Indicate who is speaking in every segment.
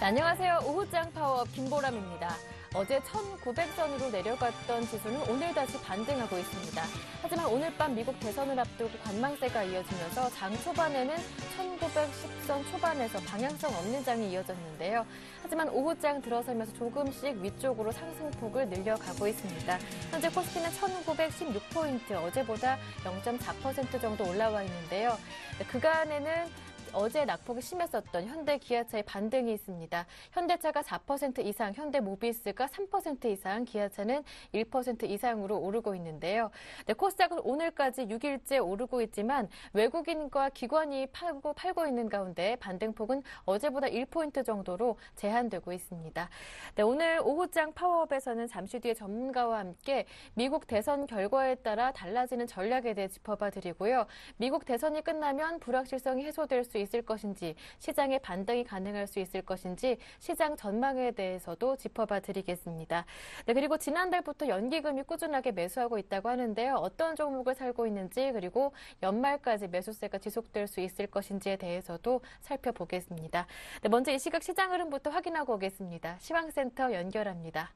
Speaker 1: 네, 안녕하세요. 오후장 파워업 김보람입니다. 어제 1900선으로 내려갔던 지수는 오늘 다시 반등하고 있습니다. 하지만 오늘 밤 미국 대선을 앞두고 관망세가 이어지면서 장 초반에는 1910선 초반에서 방향성 없는 장이 이어졌는데요. 하지만 오후장 들어서면서 조금씩 위쪽으로 상승폭을 늘려가고 있습니다. 현재 코스피는 1916포인트, 어제보다 0.4% 정도 올라와 있는데요. 그간에는 어제 낙폭이 심했었던 현대 기아차의 반등이 있습니다. 현대차가 4% 이상, 현대모비스가 3% 이상, 기아차는 1% 이상으로 오르고 있는데요. 네, 코스닥은 오늘까지 6일째 오르고 있지만 외국인과 기관이 팔고 있는 가운데 반등폭은 어제보다 1포인트 정도로 제한되고 있습니다. 네, 오늘 오후장 파워업에서는 잠시 뒤에 전문가와 함께 미국 대선 결과에 따라 달라지는 전략에 대해 짚어봐 드리고요. 미국 대선이 끝나면 불확실성이 해소될 수 있을 것인지, 시장의 반등이 가능할 수 있을 것인지 시장 전망에 대해서도 짚어봐 드리겠습니다. 네, 그리고 지난달부터 연기금이 꾸준하게 매수하고 있다고 하는데요. 어떤 종목을 살고 있는지, 그리고 연말까지 매수세가 지속될 수 있을 것인지에 대해서도 살펴보겠습니다. 네, 먼저 이 시각 시장 흐름부터 확인하고 오겠습니다. 시황센터 연결합니다.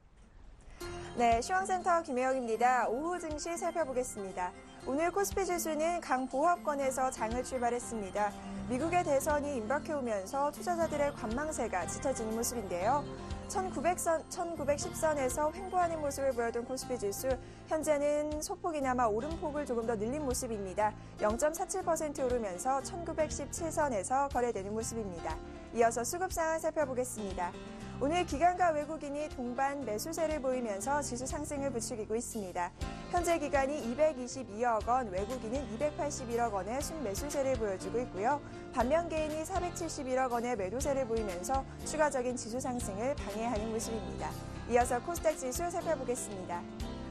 Speaker 2: 네, 시황센터 김혜영입니다. 오후 증시 살펴보겠습니다. 오늘 코스피 지수는 강보합권에서 장을 출발했습니다. 미국의 대선이 임박해오면서 투자자들의 관망세가 짙어지는 모습인데요. 1910선에서 횡보하는 모습을 보여준 코스피 지수, 현재는 소폭이나마 오름폭을 조금 더 늘린 모습입니다. 0.47% 오르면서 1917선에서 거래되는 모습입니다. 이어서 수급 상황 살펴보겠습니다. 오늘 기관과 외국인이 동반 매수세를 보이면서 지수 상승을 부추기고 있습니다. 현재 기관이 222억 원, 외국인은 281억 원의 순매수세를 보여주고 있고요. 반면 개인이 471억 원의 매도세를 보이면서 추가적인 지수 상승을 방해하는 모습입니다. 이어서 코스닥 지수 살펴보겠습니다.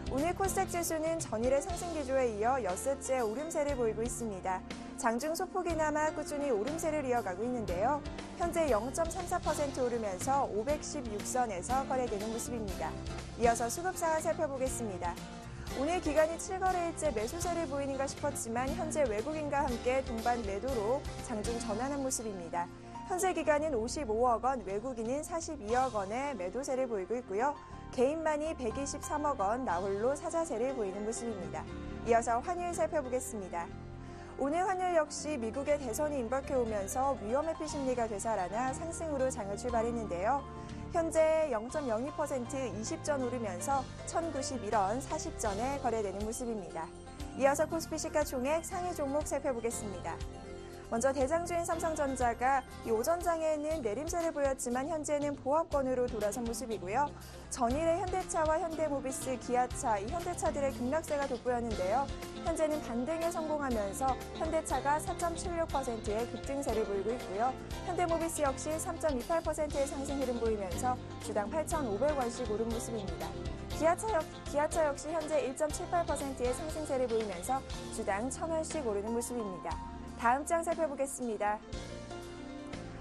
Speaker 2: 오늘 코스닥 지수는 전일의 상승 기조에 이어 엿새째 오름세를 보이고 있습니다. 장중 소폭이나마 꾸준히 오름세를 이어가고 있는데요. 현재 0.34% 오르면서 516선에서 거래되는 모습입니다. 이어서 수급 상황 살펴보겠습니다. 오늘 기관이 7거래일째 매수세를 보이는가 싶었지만 현재 외국인과 함께 동반 매도로 장중 전환한 모습입니다. 현재 기관은 55억 원, 외국인은 42억 원의 매도세를 보이고 있고요. 개인만이 123억 원, 나홀로 사자세를 보이는 모습입니다. 이어서 환율 살펴보겠습니다. 오늘 환율 역시 미국의 대선이 임박해오면서 위험회피 심리가 되살아나 상승으로 장을 출발했는데요. 현재 0.02% 20전 오르면서 1091원 40전에 거래되는 모습입니다. 이어서 코스피 시가총액 상위 종목 살펴보겠습니다. 먼저 대장주인 삼성전자가 이 오전장에는 내림세를 보였지만 현재는 보합권으로 돌아선 모습이고요. 전일의 현대차와 현대모비스, 기아차, 이 현대차들의 급락세가 돋보였는데요. 현재는 반등에 성공하면서 현대차가 4.76%의 급등세를 보이고 있고요. 현대모비스 역시 3.28%의 상승 흐름 보이면서 주당 8,500원씩 오른 모습입니다. 기아차 역시 현재 1.78%의 상승세를 보이면서 주당 1,000원씩 오르는 모습입니다. 다음 장 살펴보겠습니다.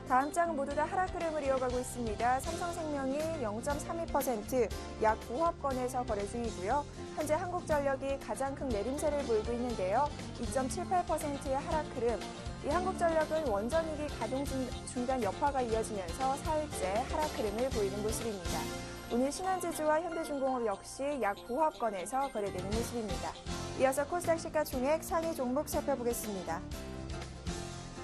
Speaker 2: 다음 장 모두 다 하락 흐름을 이어가고 있습니다. 삼성생명이 0.32% 약 보합권에서 거래 중이고요. 현재 한국전력이 가장 큰 내림세를 보이고 있는데요. 2.78%의 하락 흐름. 이 한국전력은 원전이기 가동 중단 여파가 이어지면서 4일째 하락 흐름을 보이는 모습입니다. 오늘 신한제주와 현대중공업 역시 약 보합권에서 거래되는 모습입니다. 이어서 코스닥 시가총액 상위 종목 살펴보겠습니다.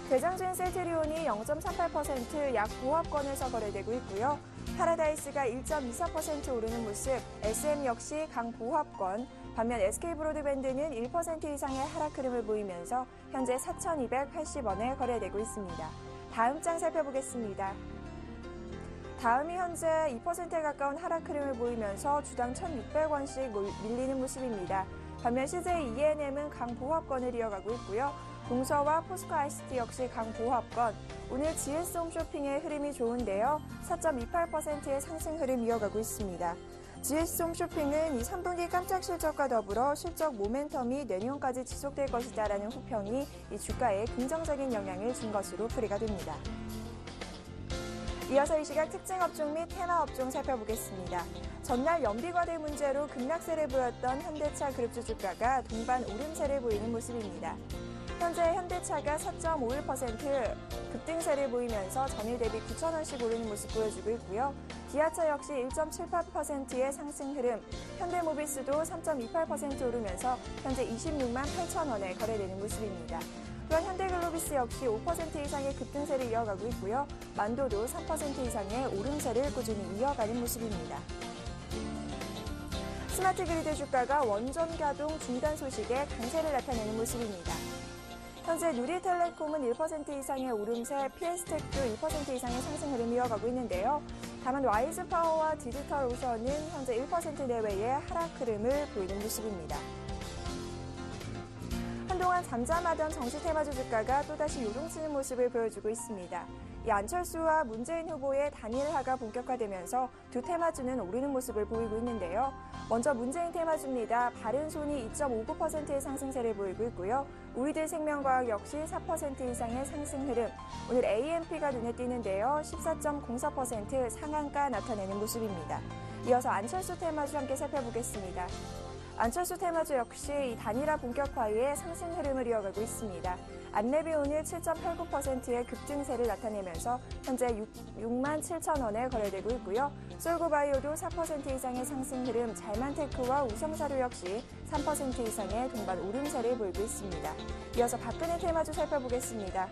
Speaker 2: 대장주인 셀트리온이 0.38% 약 보합권에서 거래되고 있고요. 파라다이스가 1.24% 오르는 모습, SM 역시 강보합권, 반면 SK브로드밴드는 1% 이상의 하락 흐름을 보이면서 현재 4,280원에 거래되고 있습니다. 다음 장 살펴보겠습니다. 다음이 현재 2%에 가까운 하락 흐름을 보이면서 주당 1,600원씩 밀리는 모습입니다. 반면 CJ ENM은 강보합권을 이어가고 있고요. 동서와 포스코 ICT 역시 강보합권, 오늘 GS 홈쇼핑의 흐름이 좋은데요. 4.28%의 상승 흐름 이어가고 있습니다. GS 홈쇼핑은 이 3분기 깜짝 실적과 더불어 실적 모멘텀이 내년까지 지속될 것이다라는 후평이 이 주가에 긍정적인 영향을 준 것으로 풀이가 됩니다. 이어서 이 시각 특징 업종 및 테마 업종 살펴보겠습니다. 전날 연비과대 문제로 급락세를 보였던 현대차 그룹주 주가가 동반 오름세를 보이는 모습입니다. 현재 현대차가 4.51% 급등세를 보이면서 전일 대비 9,000원씩 오르는 모습 보여주고 있고요. 기아차 역시 1.78%의 상승 흐름, 현대모비스도 3.28% 오르면서 현재 26만 8,000원에 거래되는 모습입니다. 또한 현대글로비스 역시 5% 이상의 급등세를 이어가고 있고요. 만도도 3% 이상의 오름세를 꾸준히 이어가는 모습입니다. 스마트 그리드 주가가 원전 가동 중단 소식에 강세를 나타내는 모습입니다. 현재 누리텔레콤은 1% 이상의 오름세, PS텍도 1% 이상의 상승 흐름을 이어가고 있는데요. 다만 와이즈파워와 디지털오션은 현재 1% 내외의 하락 흐름을 보이는 모습입니다. 한동안 잠잠하던 정치 테마주 주가가 또다시 요동치는 모습을 보여주고 있습니다. 이 안철수와 문재인 후보의 단일화가 본격화되면서 두 테마주는 오르는 모습을 보이고 있는데요. 먼저 문재인 테마주입니다. 바른손이 2.59%의 상승세를 보이고 있고요. 우리들생명과학 역시 4% 이상의 상승 흐름. 오늘 AMP가 눈에 띄는데요. 14.04% 상한가 나타내는 모습입니다. 이어서 안철수 테마주 함께 살펴보겠습니다. 안철수 테마주 역시 이 단일화 본격화에 상승 흐름을 이어가고 있습니다. 안랩이 오늘 7.89%의 급등세를 나타내면서 현재 6만 7천 원에 거래되고 있고요. 솔고바이오도 4% 이상의 상승 흐름, 잘만테크와 우성사료 역시 3% 이상의 동반 오름세를 보이고 있습니다. 이어서 박근혜 테마주 살펴보겠습니다.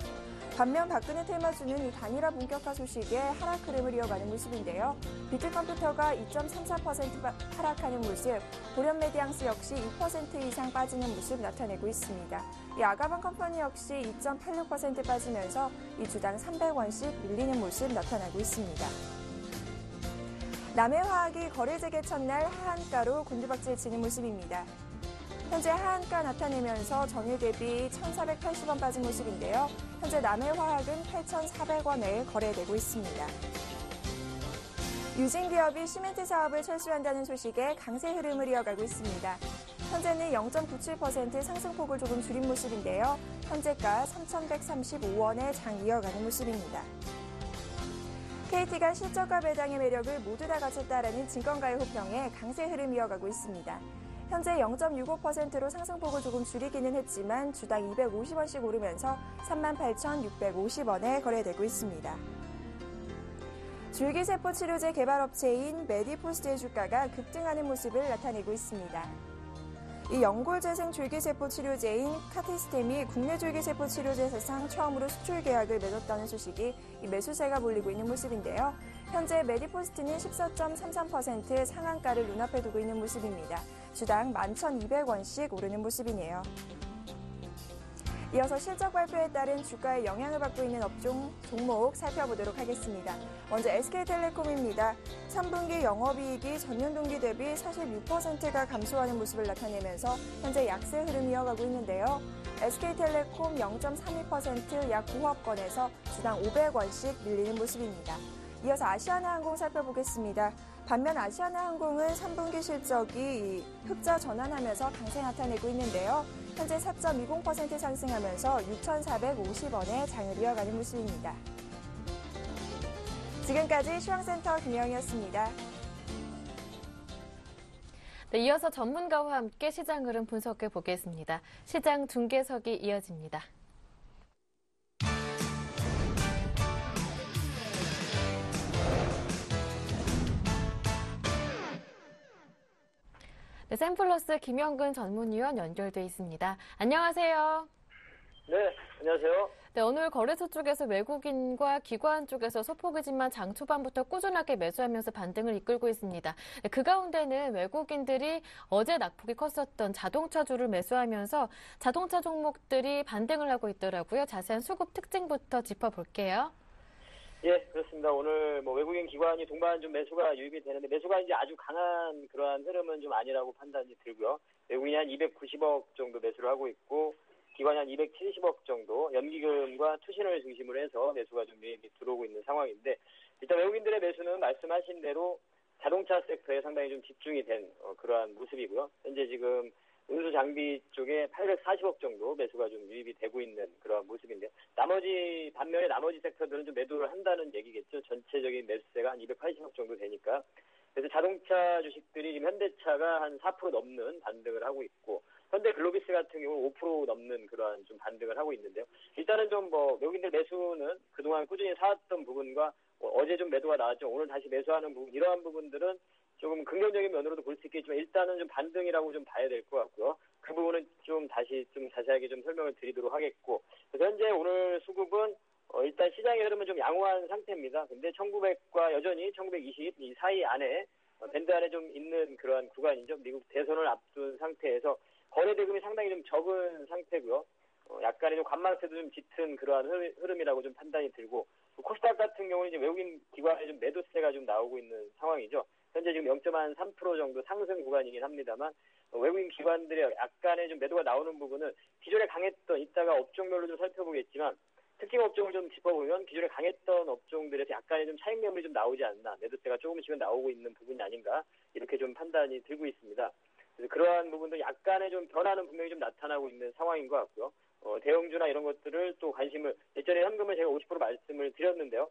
Speaker 2: 반면 박근혜 테마주는 이 단일화 본격화 소식에 하락 흐름을 이어가는 모습인데요. 비트컴퓨터가 2.34% 하락하는 모습, 보련메디앙스 역시 2% 이상 빠지는 모습 나타내고 있습니다. 이 아가방 컴퍼니 역시 2.86% 빠지면서 이 주당 300원씩 밀리는 모습 나타나고 있습니다. 남해화학이 거래 재개 첫날 하한가로 곤두박질 치는 모습입니다. 현재 하한가 나타내면서 전일 대비 1,480원 빠진 모습인데요. 현재 남해화학은 8,400원에 거래되고 있습니다. 유진기업이 시멘트 사업을 철수한다는 소식에 강세 흐름을 이어가고 있습니다. 현재는 0.97% 상승폭을 조금 줄인 모습인데요. 현재가 3,135원에 장 이어가는 모습입니다. KT가 실적과 배당의 매력을 모두 다 갖췄다라는 증권가의 호평에 강세 흐름 이어가고 있습니다. 현재 0.65%로 상승폭을 조금 줄이기는 했지만 주당 250원씩 오르면서 38,650원에 거래되고 있습니다. 줄기세포 치료제 개발업체인 메디포스트의 주가가 급등하는 모습을 나타내고 있습니다. 이 연골재생 줄기세포 치료제인 카티스템이 국내 줄기세포 치료제 사상 처음으로 수출 계약을 맺었다는 소식이 이 매수세가 몰리고 있는 모습인데요. 현재 메디포스트는 14.33% 상한가를 눈앞에 두고 있는 모습입니다. 주당 11,200원씩 오르는 모습이네요. 이어서 실적 발표에 따른 주가에 영향을 받고 있는 업종 종목 살펴보도록 하겠습니다. 먼저 SK텔레콤입니다. 3분기 영업이익이 전년 동기 대비 46%가 감소하는 모습을 나타내면서 현재 약세 흐름이 이어가고 있는데요. SK텔레콤 0.32% 약 9억원에서 주당 500원씩 밀리는 모습입니다. 이어서 아시아나항공 살펴보겠습니다. 반면 아시아나항공은 3분기 실적이 흑자 전환하면서 강세 나타내고 있는데요. 현재 4.20% 상승하면서 6,450원에 장을 이어가는 모습입니다. 지금까지 시황센터 김영희였습니다.
Speaker 1: 네, 이어서 전문가와 함께 시장 흐름 분석해 보겠습니다. 시장 중계석이 이어집니다. 네, 샘플러스 김영근 전문위원 연결돼 있습니다. 안녕하세요.
Speaker 3: 네, 안녕하세요.
Speaker 1: 네, 오늘 거래소 쪽에서 외국인과 기관 쪽에서 소폭이지만 장 초반부터 꾸준하게 매수하면서 반등을 이끌고 있습니다. 네, 그 가운데는 외국인들이 어제 낙폭이 컸었던 자동차주를 매수하면서 자동차 종목들이 반등을 하고 있더라고요. 자세한 수급 특징부터 짚어볼게요.
Speaker 3: 예, 그렇습니다. 오늘 외국인 기관이 동반 좀 매수가 유입이 되는데 매수가 이제 아주 강한 그러한 흐름은 좀 아니라고 판단이 들고요. 외국인이 한 290억 정도 매수를 하고 있고 기관이 한 270억 정도 연기금과 투신을 중심으로 해서 매수가 좀 유입이 들어오고 있는 상황인데 일단 외국인들의 매수는 말씀하신 대로 자동차 섹터에 상당히 좀 집중이 된 그러한 모습이고요. 현재 지금 운수 장비 쪽에 840억 정도 매수가 좀 유입이 되고 있는 그런 모습인데 반면에 나머지 섹터들은 좀 매도를 한다는 얘기겠죠. 전체적인 매수세가 한 280억 정도 되니까. 그래서 자동차 주식들이 지금 현대차가 한 4% 넘는 반등을 하고 있고 현대글로비스 같은 경우는 5% 넘는 그러한 좀 반등을 하고 있는데요. 일단은 좀 뭐 외국인들 매수는 그동안 꾸준히 사왔던 부분과 어제 좀 매도가 나왔죠. 오늘 다시 매수하는 부분, 이러한 부분들은 조금 긍정적인 면으로도 볼 수 있겠지만 일단은 좀 반등이라고 좀 봐야 될 것 같고요. 그 부분은 좀 다시 좀 자세하게 좀 설명을 드리도록 하겠고, 현재 오늘 수급은 일단 시장의 흐름은 좀 양호한 상태입니다. 근데 1900과 여전히 1920 이 사이 안에 밴드 안에 좀 있는 그러한 구간이죠. 미국 대선을 앞둔 상태에서 거래 대금이 상당히 좀 적은 상태고요. 약간의 좀 관망세도 좀 짙은 그러한 흐름이라고 좀 판단이 들고, 코스닥 같은 경우는 이제 외국인 기관의 좀 매도세가 좀 나오고 있는 상황이죠. 현재 지금 0.3% 정도 상승 구간이긴 합니다만, 외국인 기관들의 약간의 좀 매도가 나오는 부분은 기존에 강했던, 이따가 업종별로 좀 살펴보겠지만, 특징 업종을 좀 짚어보면 기존에 강했던 업종들에서 약간의 좀 차익 매물이 좀 나오지 않나, 매도세가 조금씩은 나오고 있는 부분이 아닌가, 이렇게 좀 판단이 들고 있습니다. 그래서 그러한 부분도 약간의 좀 변화는 분명히 좀 나타나고 있는 상황인 것 같고요. 대형주나 이런 것들을 또 관심을, 예전에 현금을 제가 50% 말씀을 드렸는데요.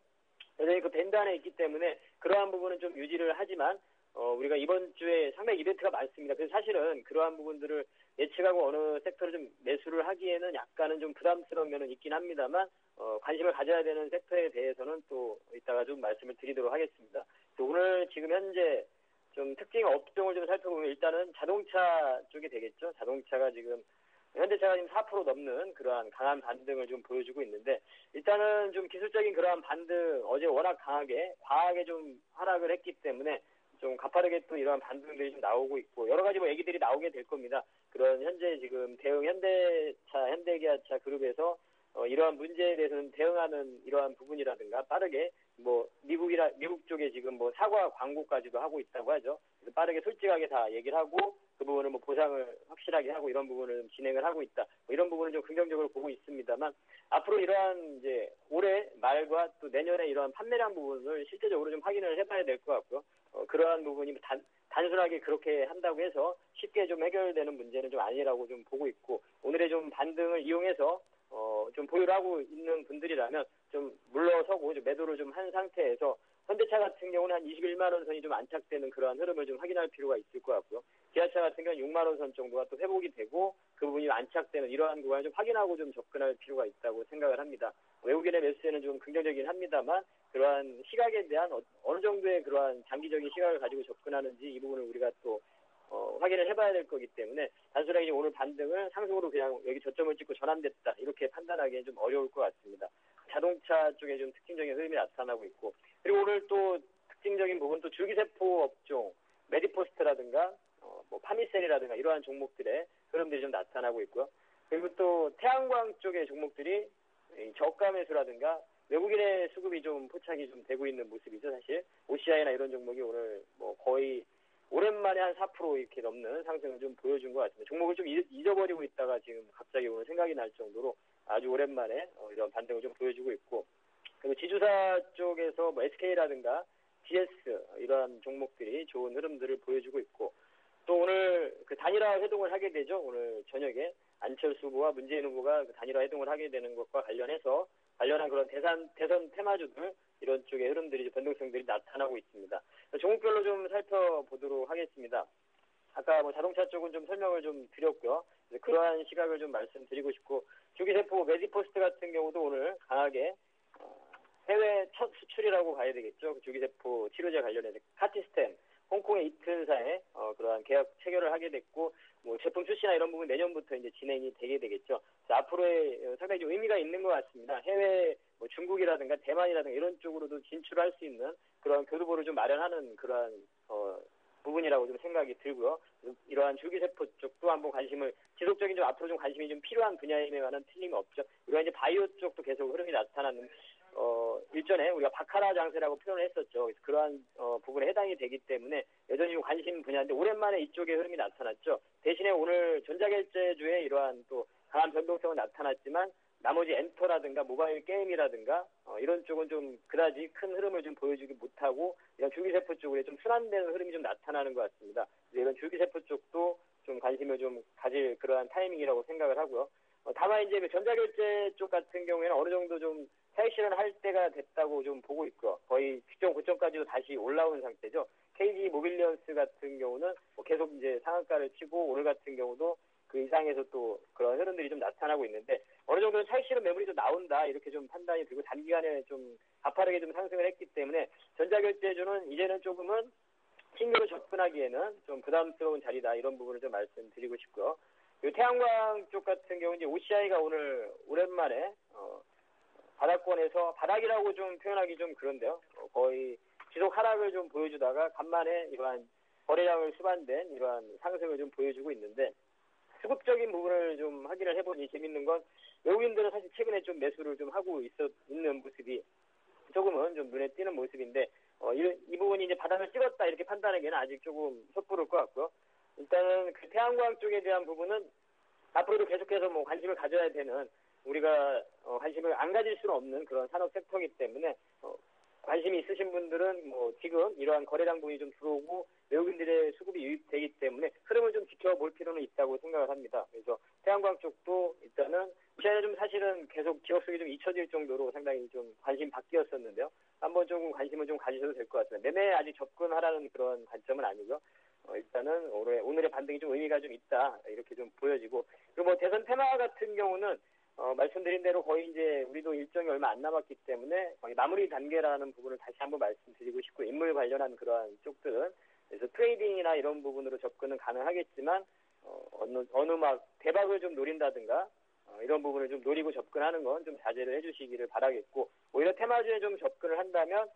Speaker 3: 여전히 그 밴드 안에 있기 때문에 그러한 부분은 좀 유지를 하지만, 우리가 이번 주에 상당히 이벤트가 많습니다. 그래서 사실은 그러한 부분들을 예측하고 어느 섹터를 좀 매수를 하기에는 약간은 좀 부담스러운 면은 있긴 합니다만, 관심을 가져야 되는 섹터에 대해서는 또 이따가 좀 말씀을 드리도록 하겠습니다. 오늘 지금 현재 좀 특징 업종을 좀 살펴보면 일단은 자동차 쪽이 되겠죠. 자동차가 지금 현대차가 지금 4% 넘는 그러한 강한 반등을 좀 보여주고 있는데, 일단은 좀 기술적인 그러한 반등, 어제 워낙 과하게 좀 하락을 했기 때문에 좀 가파르게 또 이러한 반등들이 좀 나오고 있고, 여러 가지 뭐 얘기들이 나오게 될 겁니다. 그런 현재 지금 대응 현대차, 현대기아차 그룹에서 이러한 문제에 대해서는 대응하는 이러한 부분이라든가, 빠르게 뭐 미국 쪽에 지금 뭐 사과 광고까지도 하고 있다고 하죠. 그래서 빠르게 솔직하게 다 얘기를 하고 그 부분을 뭐 보상을 확실하게 하고 이런 부분을 진행을 하고 있다. 뭐 이런 부분을 좀 긍정적으로 보고 있습니다만, 앞으로 이러한 이제 올해 말과 또 내년에 이러한 판매량 부분을 실제적으로 좀 확인을 해봐야 될 것 같고요. 그러한 부분이 단순하게 그렇게 한다고 해서 쉽게 좀 해결되는 문제는 좀 아니라고 좀 보고 있고, 오늘의 좀 반등을 이용해서 좀 보유를 하고 있는 분들이라면 좀 물러서고 좀 매도를 좀 한 상태에서, 현대차 같은 경우는 한 21만 원 선이 좀 안착되는 그러한 흐름을 좀 확인할 필요가 있을 것 같고요. 기아차 같은 경우는 6만 원 선 정도가 또 회복이 되고 그 부분이 안착되는 이러한 구간을 좀 확인하고 좀 접근할 필요가 있다고 생각을 합니다. 외국인의 매수에는 좀 긍정적이긴 합니다만, 그러한 시각에 대한 어느 정도의 그러한 장기적인 시각을 가지고 접근하는지 이 부분을 우리가 또 확인을 해봐야 될 거기 때문에, 단순하게 오늘 반등을 상승으로 그냥 여기 저점을 찍고 전환됐다 이렇게 판단하기엔 좀 어려울 것 같습니다. 자동차 쪽에 좀 특징적인 흐름이 나타나고 있고, 그리고 오늘 또 특징적인 부분, 또 줄기세포 업종 메디포스트라든가 뭐 파미셀이라든가 이러한 종목들의 흐름들이 좀 나타나고 있고요. 그리고 또 태양광 쪽의 종목들이 저가 매수라든가 외국인의 수급이 좀 포착이 좀 되고 있는 모습이죠. 사실 OCI나 이런 종목이 오늘 뭐 거의 오랜만에 한 4% 이렇게 넘는 상승을 좀 보여준 것 같습니다. 종목을 좀 잊어버리고 있다가 지금 갑자기 오늘 생각이 날 정도로 아주 오랜만에 이런 반등을 좀 보여주고 있고, 그리고 지주사 쪽에서 뭐 SK라든가 GS 이러한 종목들이 좋은 흐름들을 보여주고 있고, 또 오늘 그 단일화 회동을 하게 되죠. 오늘 저녁에 안철수 후보와 문재인 후보가 그 단일화 회동을 하게 되는 것과 관련한 그런 대선 테마주들 이런 쪽의 흐름들이 변동성들이 나타나고 있습니다. 종목별로 좀 살펴보도록 하겠습니다. 아까 뭐 자동차 쪽은 좀 설명을 좀 드렸고요. 그러한 시각을 좀 말씀드리고 싶고, 줄기세포 메디포스트 같은 경우도 오늘 강하게 해외 첫 수출이라고 봐야 되겠죠. 그 줄기세포 치료제 관련해서 카티스텐 홍콩의 이틀사에 그러한 계약 체결을 하게 됐고, 뭐 제품 출시나 이런 부분 내년부터 이제 진행이 되게 되겠죠. 그래서 앞으로의 상당히 좀 의미가 있는 것 같습니다. 해외 뭐 중국이라든가 대만이라든가 이런 쪽으로도 진출할 수 있는 그런 교두보를 좀 마련하는 그러한 부분이라고 좀 생각이 들고요. 이러한 줄기세포 쪽도 한번 지속적인 좀 앞으로 좀 관심이 좀 필요한 분야임에만은 틀림이 없죠. 우리가 이제 바이오 쪽도 계속 흐름이 나타나는 일전에 우리가 바카라 장세라고 표현을 했었죠. 그래서 그러한 부분에 해당이 되기 때문에 여전히 좀 관심 분야인데, 오랜만에 이쪽에 흐름이 나타났죠. 대신에 오늘 전자결제주에 이러한 또 강한 변동성은 나타났지만, 나머지 엔터라든가 모바일 게임이라든가 이런 쪽은 좀 그다지 큰 흐름을 좀 보여주지 못하고, 이런 줄기세포 쪽에 좀 순환되는 흐름이 좀 나타나는 것 같습니다. 이런 줄기세포 쪽도 좀 관심을 좀 가질 그러한 타이밍이라고 생각을 하고요. 다만 이제 전자결제 쪽 같은 경우에는 어느 정도 좀 차익 실현할 때가 됐다고 좀 보고 있고요. 거의 직전 고점까지도 다시 올라온 상태죠. KG 모빌리언스 같은 경우는 뭐 계속 이제 상한가를 치고, 오늘 같은 경우도 그 이상에서 또 그런 흐름들이 좀 나타나고 있는데 어느 정도는 차익 실현 매물이 좀 나온다 이렇게 좀 판단이 들고 단기간에 좀 가파르게 좀 상승을 했기 때문에 전자결제주는 이제는 조금은 신규로 접근하기에는 좀 부담스러운 자리다 이런 부분을 좀 말씀드리고 싶고요. 그리고 태양광 쪽 같은 경우 이제 OCI가 오늘 오랜만에 바닥권에서 바닥이라고 좀 표현하기 좀 그런데요. 거의 지속 하락을 좀 보여주다가 간만에 이러한 거래량을 수반된 이러한 상승을 좀 보여주고 있는데 수급적인 부분을 좀 확인을 해보니 재밌는 건 외국인들은 사실 최근에 좀 매수를 좀 하고 있는 모습이 조금은 좀 눈에 띄는 모습인데 이 부분이 이제 바닥을 찍었다 이렇게 판단하기에는 아직 조금 섣부를 것 같고요. 일단은 그 태양광 쪽에 대한 부분은 앞으로도 계속해서 뭐 관심을 가져야 되는 우리가 관심을 안 가질 수는 없는 그런 산업 섹터이기 때문에 관심이 있으신 분들은 뭐 지금 이러한 거래량 부분이 좀 들어오고 외국인들의 수급이 유입되기 때문에 흐름을 좀 지켜볼 필요는 있다고 생각을 합니다. 그래서 태양광 쪽도 일단은 시장에 좀 사실은 계속 기업 속에 좀 잊혀질 정도로 상당히 좀 관심 바뀌었었는데요. 한번 조금 관심을 좀 가지셔도 될 것 같습니다. 매매에 아직 접근하라는 그런 관점은 아니고요. 일단은 오늘의 반등이 좀 의미가 좀 있다 이렇게 좀 보여지고 그리고 뭐 대선 테마 같은 경우는 말씀드린 대로 거의 이제 우리도 일정이 얼마 안 남았기 때문에 거의 마무리 단계라는 부분을 다시 한번 말씀드리고 싶고 인물 관련한 그러한 쪽들은 그래서 트레이딩이나 이런 부분으로 접근은 가능하겠지만 어느 막 대박을 좀 노린다든가 이런 부분을 좀 노리고 접근하는 건 좀 자제를 해주시기를 바라겠고 오히려 테마주에 좀 접근을 한다면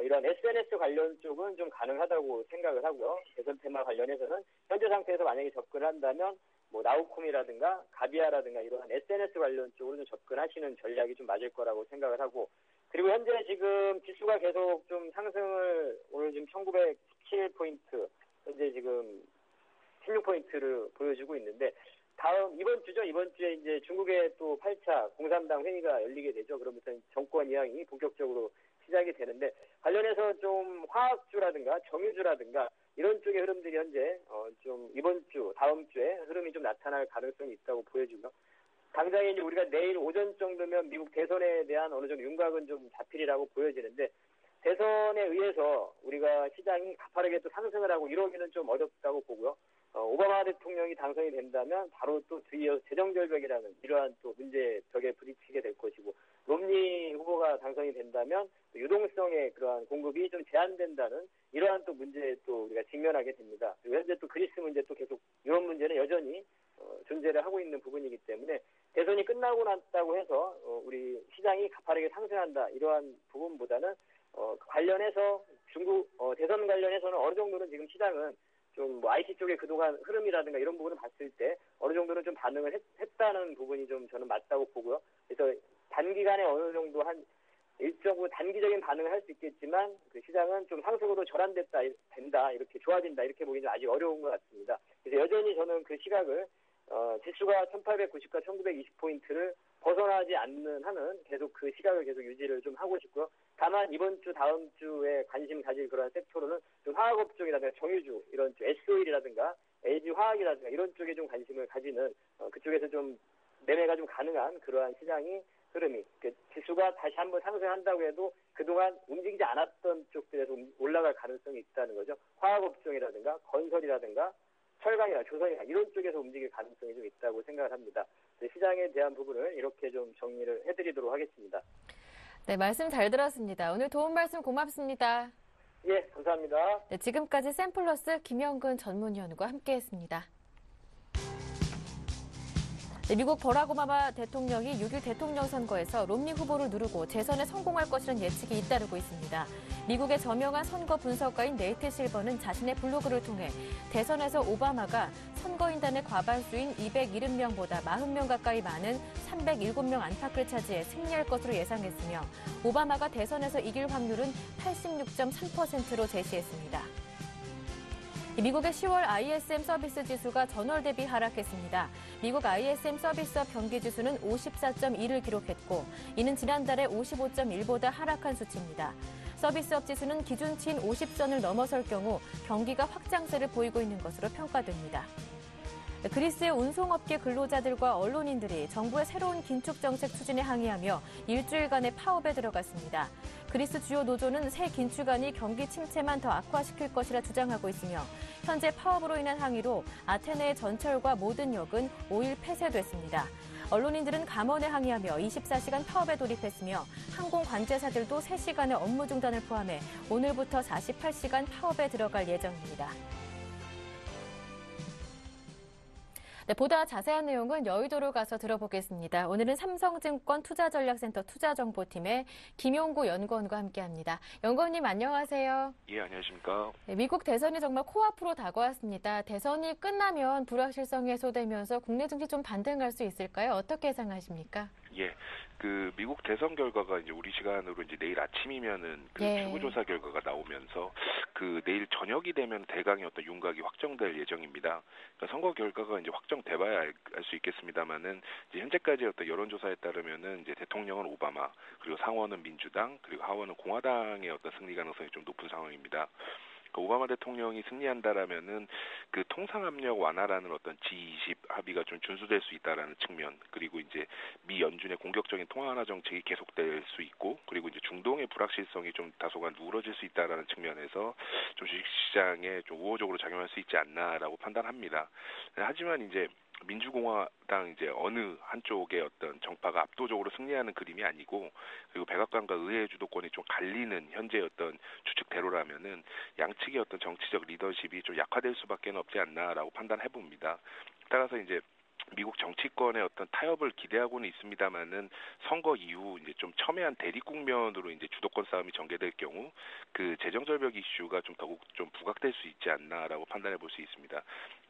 Speaker 3: 이런 SNS 관련 쪽은 좀 가능하다고 생각을 하고요. 대선 테마 관련해서는 현재 상태에서 만약에 접근을 한다면 뭐 나우콤이라든가 가비아라든가 이러한 SNS 관련 쪽으로 좀 접근하시는 전략이 좀 맞을 거라고 생각을 하고 그리고 현재 지금 지수가 계속 좀 상승을 오늘 지금 1917포인트 현재 지금 16포인트를 보여주고 있는데 이번 주에 이제 중국의 또 8차 공산당 회의가 열리게 되죠. 그러면서 정권 이양이 본격적으로 시작이 되는데 관련해서 좀 화학주라든가 정유주라든가 이런 쪽의 흐름들이 현재 좀 이번 주 다음 주에 흐름이 좀 나타날 가능성이 있다고 보여지고요. 당장에 이제 우리가 내일 오전 정도면 미국 대선에 대한 어느 정도 윤곽은 좀 잡히리라고 보여지는데 대선에 의해서 우리가 시장이 가파르게 또 상승을 하고 이러기는 좀 어렵다고 보고요. 오바마 대통령이 당선이 된다면 바로 또 뒤이어서 재정절벽이라는 이러한 또 문제벽에 부딪히게 될 것이고 롬니 후보가 당선이 된다면 유동성의 그러한 공급이 좀 제한된다는 이러한 또 문제에 또 우리가 직면하게 됩니다. 그리고 현재 또 그리스 문제 또 계속 이런 문제는 여전히 존재를 하고 있는 부분이기 때문에 대선이 끝나고 났다고 해서 우리 시장이 가파르게 상승한다 이러한 부분보다는 관련해서 중국 대선 관련해서는 어느 정도는 지금 시장은 좀 뭐 IT 쪽의 그동안 흐름이라든가 이런 부분을 봤을 때 어느 정도는 좀 반응을 했다는 부분이 좀 저는 맞다고 보고요. 그래서 단기간에 어느 정도 한 일정부 단기적인 반응을 할 수 있겠지만 그 시장은 좀 상승으로 된다 이렇게 좋아진다 이렇게 보기는 아직 어려운 것 같습니다. 그래서 여전히 저는 그 시각을 지수가 1890과 1920포인트를 벗어나지 않는 한은 계속 그 시각을 계속 유지를 좀 하고 싶고요. 다만 이번 주 다음 주에 관심 가질 그런 섹터로는 좀 화학업 쪽이라든가 정유주 이런 쪽 S-OIL이라든가 LG화학이라든가 이런 쪽에 좀 관심을 가지는 그쪽에서 좀 매매가 좀 가능한 그러한 시장이 흐름이 지수가 다시 한번 상승한다고 해도 그동안 움직이지 않았던 쪽들에서 올라갈 가능성이 있다는 거죠. 화학업종이라든가 건설이라든가 철강이나 조선이나 이런 쪽에서 움직일 가능성이 좀 있다고 생각을 합니다. 시장에 대한 부분을 이렇게 좀 정리를 해드리도록 하겠습니다.
Speaker 1: 네, 말씀 잘 들었습니다. 오늘 도움 말씀 고맙습니다.
Speaker 3: 예, 감사합니다.
Speaker 1: 네, 지금까지 샘플러스 김영근 전문위원과 함께했습니다. 네, 미국 버락 오바마 대통령이 6일 대통령 선거에서 롬니 후보를 누르고 재선에 성공할 것이라는 예측이 잇따르고 있습니다. 미국의 저명한 선거 분석가인 네이트 실버는 자신의 블로그를 통해 대선에서 오바마가 선거인단의 과반수인 270명보다 40명 가까이 많은 307명 안팎을 차지해 승리할 것으로 예상했으며 오바마가 대선에서 이길 확률은 86.3%로 제시했습니다. 미국의 10월 ISM 서비스 지수가 전월 대비 하락했습니다. 미국 ISM 서비스업 경기 지수는 54.2를 기록했고 이는 지난달에 55.1보다 하락한 수치입니다. 서비스업 지수는 기준치인 50선을 넘어설 경우 경기가 확장세를 보이고 있는 것으로 평가됩니다. 그리스의 운송업계 근로자들과 언론인들이 정부의 새로운 긴축 정책 추진에 항의하며 일주일간의 파업에 들어갔습니다. 그리스 주요 노조는 새 긴축안이 경기 침체만 더 악화시킬 것이라 주장하고 있으며 현재 파업으로 인한 항의로 아테네의 전철과 모든 역은 5일 폐쇄됐습니다. 언론인들은 감원에 항의하며 24시간 파업에 돌입했으며 항공 관제사들도 3시간의 업무 중단을 포함해 오늘부터 48시간 파업에 들어갈 예정입니다. 네, 보다 자세한 내용은 여의도로 가서 들어보겠습니다. 오늘은 삼성증권 투자전략센터 투자정보팀의 김용구 연구원과 함께합니다. 연구원님 안녕하세요.
Speaker 4: 예, 안녕하십니까.
Speaker 1: 네, 미국 대선이 정말 코앞으로 다가왔습니다. 대선이 끝나면 불확실성이 해소되면서 국내 증시 좀 반등할 수 있을까요? 어떻게 예상하십니까?
Speaker 4: 예, 미국 대선 결과가 이제 우리 시간으로 이제 내일 아침이면은 출구조사 결과가 나오면서 내일 저녁이 되면 대강의 어떤 윤곽이 확정될 예정입니다. 그러니까 선거 결과가 이제 확정돼봐야 알 수 있겠습니다만은 이제 현재까지 어떤 여론조사에 따르면은 이제 대통령은 오바마, 그리고 상원은 민주당, 그리고 하원은 공화당의 어떤 승리 가능성이 좀 높은 상황입니다. 오바마 대통령이 승리한다라면은 통상압력 완화라는 어떤 G20 합의가 좀 준수될 수 있다라는 측면, 그리고 이제 미 연준의 공격적인 통화 완화 정책이 계속될 수 있고, 그리고 이제 중동의 불확실성이 좀 다소간 누그러질 수 있다라는 측면에서 좀 주식시장에 좀 우호적으로 작용할 수 있지 않나라고 판단합니다. 하지만 이제 민주공화당 이제 어느 한쪽의 어떤 정파가 압도적으로 승리하는 그림이 아니고, 그리고 백악관과 의회 주도권이 좀 갈리는 현재의 어떤 추측대로라면은 양측의 어떤 정치적 리더십이 좀 약화될 수밖에 없지 않나라고 판단해 봅니다. 따라서 이제 미국 정치권의 어떤 타협을 기대하고는 있습니다만은 선거 이후 이제 좀 첨예한 대립 국면으로 이제 주도권 싸움이 전개될 경우 재정 절벽 이슈가 좀 더욱 좀 부각될 수 있지 않나라고 판단해 볼 수 있습니다.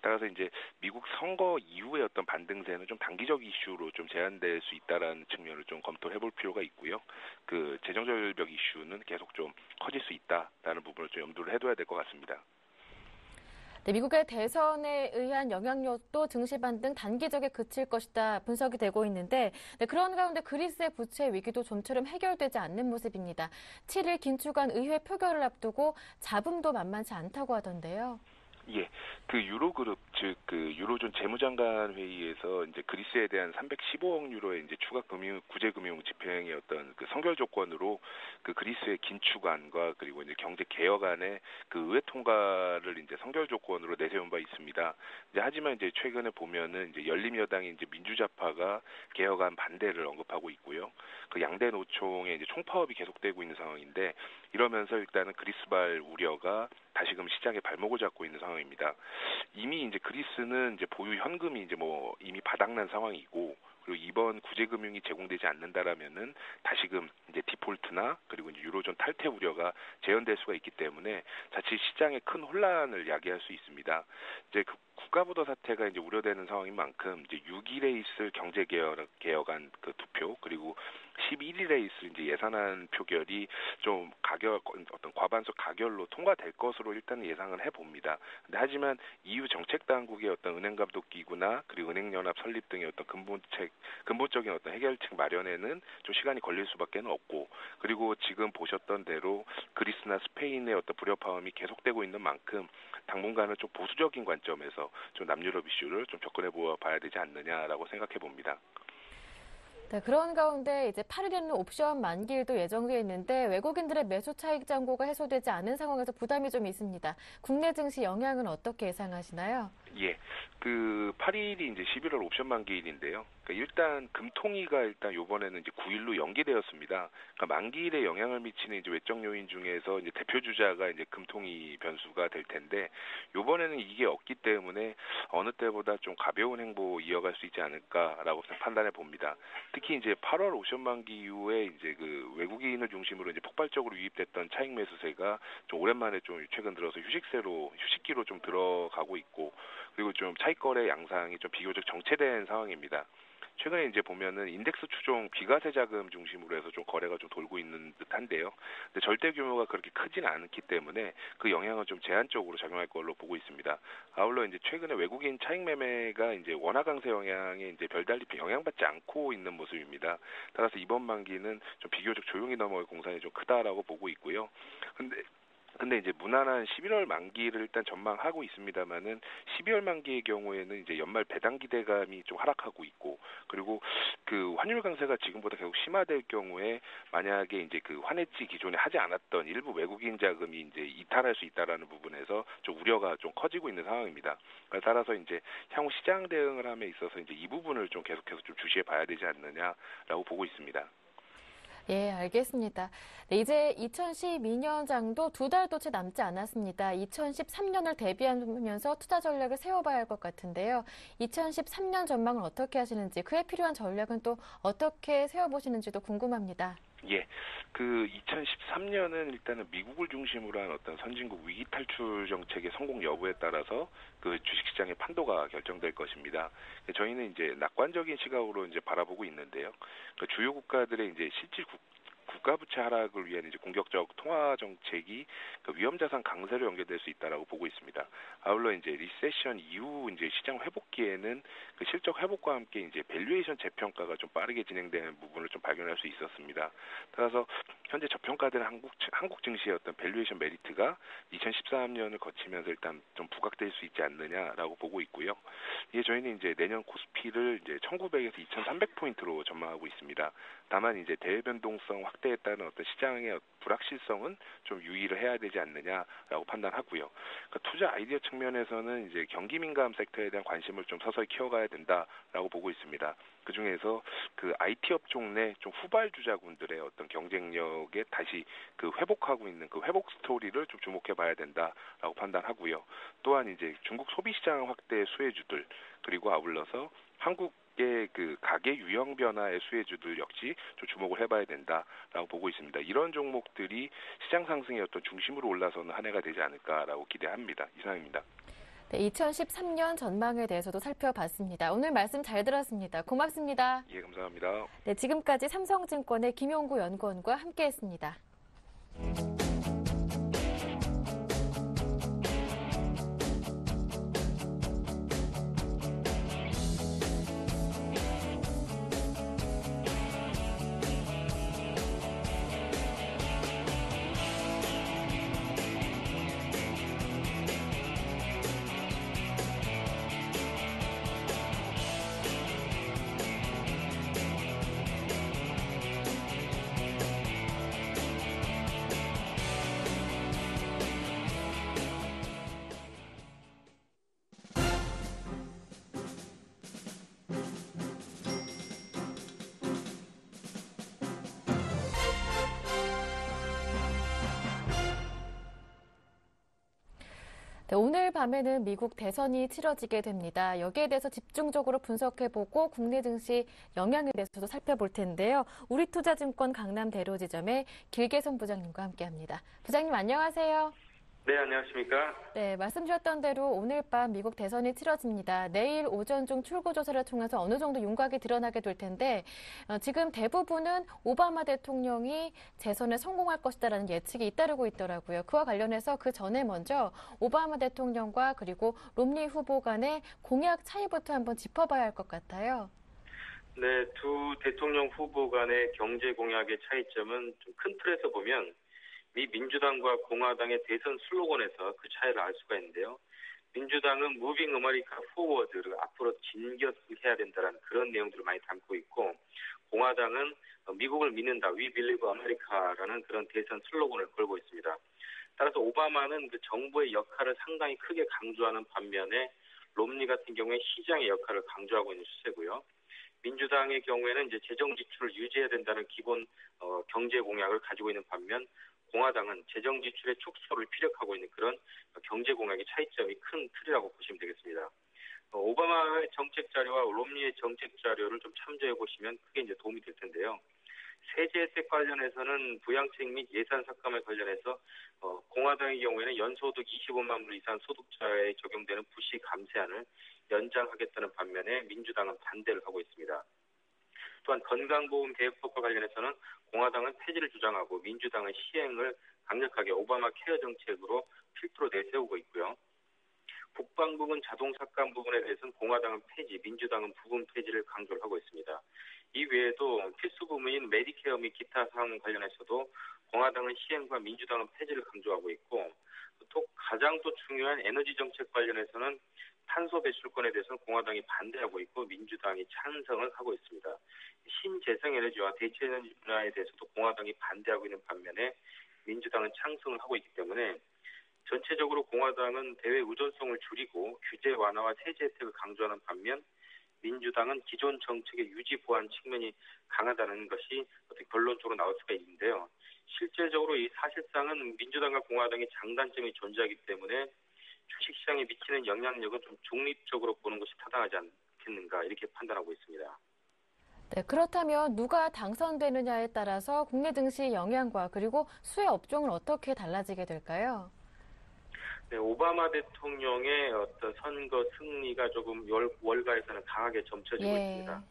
Speaker 4: 따라서 이제 미국 선거 이후의 어떤 반등세는 좀 단기적 이슈로 좀 제한될 수 있다라는 측면을 좀 검토해 볼 필요가 있고요. 재정 절벽 이슈는 계속 좀 커질 수 있다라는 부분을 좀 염두를 해둬야 될 것 같습니다.
Speaker 1: 네, 미국의 대선에 의한 영향력도 증시 반등 단기적에 그칠 것이다 분석이 되고 있는데, 네, 그런 가운데 그리스의 부채 위기도 좀처럼 해결되지 않는 모습입니다. 7일 긴축안 의회 표결을 앞두고 잡음도 만만치 않다고 하던데요.
Speaker 4: 예, 유로그룹 즉 유로존 재무장관 회의에서 이제 그리스에 대한 315억 유로의 이제 추가 구제금융 집행의 어떤 선결 조건으로 그리스의 긴축안과 그리고 이제 경제 개혁안의 의회 통과를 이제 선결 조건으로 내세운 바 있습니다. 이제 하지만 이제 최근에 보면은 이제 열린여당이 이제 민주좌파가 개혁안 반대를 언급하고 있고요. 양대 노총의 이제 총파업이 계속되고 있는 상황인데, 이러면서 일단은 그리스발 우려가 다시금 시장에 발목을 잡고 있는 상황입니다. 이미 이제 그리스는 이제 보유 현금이 이제 이미 바닥난 상황이고, 그리고 이번 구제금융이 제공되지 않는다라면은 다시금 이제 디폴트나 그리고 이제 유로존 탈퇴 우려가 재현될 수가 있기 때문에 자칫 시장에 큰 혼란을 야기할 수 있습니다. 이제 국가부도 사태가 이제 우려되는 상황인 만큼 이제 6일에 있을 경제개혁안 투표, 그리고 11일에 있을 이제 예산안 표결이 좀 어떤 과반수 가결로 통과될 것으로 일단 예상을 해봅니다. 근데 하지만 EU 정책 당국의 어떤 은행감독기구나 그리고 은행연합 설립 등의 어떤 근본적인 어떤 해결책 마련에는 좀 시간이 걸릴 수밖에 없고, 그리고 지금 보셨던 대로 그리스나 스페인의 어떤 불협화음이 계속되고 있는 만큼 당분간은 좀 보수적인 관점에서 좀 남유럽 이슈를 좀 접근해 봐야 되지 않느냐라고 생각해 봅니다.
Speaker 1: 네, 그런 가운데 이제 8일에는 옵션 만기일도 예정돼 있는데 외국인들의 매수 차익 잔고가 해소되지 않은 상황에서 부담이 좀 있습니다. 국내 증시 영향은 어떻게 예상하시나요?
Speaker 4: 예, 8일이 이제 11월 옵션 만기일인데요. 일단 금통위가 요번에는 이제 9일로 연기되었습니다. 만기일에 영향을 미치는 이제 외적 요인 중에서 이제 대표 주자가 이제 금통위 변수가 될 텐데, 요번에는 이게 없기 때문에 어느 때보다 좀 가벼운 행보 이어갈 수 있지 않을까라고 판단해 봅니다. 특히 이제 8월 옵션 만기 이후에 이제 외국인을 중심으로 이제 폭발적으로 유입됐던 차익 매수세가 좀 오랜만에 좀 최근 들어서 휴식기로 좀 들어가고 있고, 그리고 좀 차익 거래 양상이 좀 비교적 정체된 상황입니다. 최근에 이제 보면은 인덱스 추종 비과세 자금 중심으로 해서 좀 거래가 좀 돌고 있는 듯한데요. 근데 절대 규모가 그렇게 크지는 않기 때문에 그 영향은 좀 제한적으로 작용할 걸로 보고 있습니다. 아울러 이제 최근에 외국인 차익 매매가 이제 원화 강세 영향에 이제 별달리 영향받지 않고 있는 모습입니다. 따라서 이번 만기는 좀 비교적 조용히 넘어갈 공산이 좀 크다라고 보고 있고요. 근데 근데 이제 무난한 11월 만기를 일단 전망하고 있습니다만은 12월 만기의 경우에는 이제 연말 배당 기대감이 좀 하락하고 있고, 그리고 그 환율 강세가 지금보다 계속 심화될 경우에 만약에 이제 그 환해지 기존에 하지 않았던 일부 외국인 자금이 이제 이탈할 수 있다라는 부분에서 좀 우려가 좀 커지고 있는 상황입니다. 따라서 이제 향후 시장 대응을 함에 있어서 이제 이 부분을 좀 계속해서 좀 주시해 봐야 되지 않느냐라고 보고 있습니다.
Speaker 1: 예, 알겠습니다. 네, 이제 2012년장도 2달도 채 남지 않았습니다. 2013년을 대비하면서 투자 전략을 세워봐야 할 것 같은데요. 2013년 전망을 어떻게 하시는지, 그에 필요한 전략은 또 어떻게 세워보시는지도 궁금합니다.
Speaker 4: 예, 그 2013년은 일단은 미국을 중심으로 한 어떤 선진국 위기 탈출 정책의 성공 여부에 따라서 그 주식시장의 판도가 결정될 것입니다. 저희는 이제 낙관적인 시각으로 이제 바라보고 있는데요. 그 주요 국가들의 이제 실질 국가 부채 하락을 위한 이제 공격적 통화 정책이 그 위험 자산 강세로 연계될 수 있다라고 보고 있습니다. 아울러 이제 리세션 이후 이제 시장 회복기에는 그 실적 회복과 함께 이제 밸류에이션 재평가가 좀 빠르게 진행되는 부분을 좀 발견할 수 있었습니다. 따라서 현재 저평가된 한국 증시의 어떤 밸류에이션 메리트가 2013년을 거치면서 일단 좀 부각될 수 있지 않느냐라고 보고 있고요. 이게 저희는 이제 내년 코스피를 이제 1,900에서 2,300포인트로 전망하고 있습니다. 다만 이제 대외 변동성 확대에 따른 어떤 시장의 불확실성은 좀 유의를 해야 되지 않느냐라고 판단하고요. 그러니까 투자 아이디어 측면에서는 이제 경기 민감 섹터에 대한 관심을 좀 서서히 키워가야 된다라고 보고 있습니다. 그 중에서 그 IT 업종 내 좀 후발주자군들의 어떤 경쟁력에 다시 그 회복하고 있는 그 회복 스토리를 좀 주목해봐야 된다라고 판단하고요. 또한 이제 중국 소비시장 확대 수혜주들, 그리고 아울러서 한국의 그 가계 유형 변화의 수혜주들 역시 좀 주목을 해봐야 된다라고 보고 있습니다. 이런 종목들이 시장 상승의 어떤 중심으로 올라서는 한 해가 되지 않을까라고 기대합니다. 이상입니다.
Speaker 1: 네, 2013년 전망에 대해서도 살펴봤습니다. 오늘 말씀 잘 들었습니다. 고맙습니다.
Speaker 4: 예, 감사합니다.
Speaker 1: 네, 지금까지 삼성증권의 김용구 연구원과 함께했습니다. 네, 오늘 밤에는 미국 대선이 치러지게 됩니다. 여기에 대해서 집중적으로 분석해보고 국내 증시 영향에 대해서도 살펴볼 텐데요. 우리투자증권 강남대로지점의 길계선 부장님과 함께합니다. 부장님 안녕하세요.
Speaker 5: 네, 안녕하십니까?
Speaker 1: 네, 말씀 주셨던 대로 오늘 밤 미국 대선이 치러집니다. 내일 오전 중 출구조사를 통해서 어느 정도 윤곽이 드러나게 될 텐데 지금 대부분은 오바마 대통령이 재선에 성공할 것이다라는 예측이 잇따르고 있더라고요. 그와 관련해서 그 전에 먼저 오바마 대통령과 그리고 롬니 후보 간의 공약 차이부터 한번 짚어봐야 할 것 같아요.
Speaker 5: 네, 두 대통령 후보 간의 경제 공약의 차이점은 좀 큰 틀에서 보면 미 민주당과 공화당의 대선 슬로건에서 그 차이를 알 수가 있는데요. 민주당은 무빙 아메리카 포워드를 앞으로 진격해야 된다는 그런 내용들을 많이 담고 있고, 공화당은 미국을 믿는다, We Believe America라는 그런 대선 슬로건을 걸고 있습니다. 따라서 오바마는 그 정부의 역할을 상당히 크게 강조하는 반면에 롬니 같은 경우에 시장의 역할을 강조하고 있는 추세고요. 민주당의 경우에는 이제 재정 지출을 유지해야 된다는 기본 경제 공약을 가지고 있는 반면 공화당은 재정 지출의 축소를 피력하고 있는 그런 경제 공약의 차이점이 큰 틀이라고 보시면 되겠습니다. 오바마의 정책 자료와 롬니의 정책 자료를 좀 참조해 보시면 크게 이제 도움이 될 텐데요. 세제 혜택 관련해서는 부양책 및 예산 삭감에 관련해서 공화당의 경우에는 연소득 25만 불 이상 소득자에 적용되는 부시 감세안을 연장하겠다는 반면에 민주당은 반대를 하고 있습니다. 또한 건강보험 개혁법과 관련해서는 공화당은 폐지를 주장하고 민주당은 시행을 강력하게 오바마 케어 정책으로 필두로 내세우고 있고요. 국방부문 자동 삭감 부분에 대해서는 공화당은 폐지, 민주당은 부분 폐지를 강조를 하고 있습니다. 이 외에도 필수 부문인 메디케어 및 기타 사항 관련해서도 공화당은 시행과 민주당은 폐지를 강조하고 있고 또 가장 또 중요한 에너지 정책 관련해서는 탄소 배출권에 대해서는 공화당이 반대하고 있고 민주당이 찬성을 하고 있습니다. 신재생 에너지와 대체 에너지 분야에 대해서도 공화당이 반대하고 있는 반면에 민주당은 찬성을 하고 있기 때문에 전체적으로 공화당은 대외 의존성을 줄이고 규제 완화와 세제 혜택을 강조하는 반면 민주당은 기존 정책의 유지 보완 측면이 강하다는 것이 어떻게 결론적으로 나올 수가 있는데요. 실제적으로 이 사실상은 민주당과 공화당의 장단점이 존재하기 때문에 주식시장에 미치는 영향력은 좀 중립적으로 보는 것이 타당하지 않겠는가 이렇게 판단하고 있습니다.
Speaker 1: 네, 그렇다면 누가 당선되느냐에 따라서 국내 증시 영향과 그리고 수혜 업종은 어떻게 달라지게 될까요?
Speaker 5: 네, 오바마 대통령의 어떤 선거 승리가 조금 월가에서는 강하게 점쳐지고 있습니다.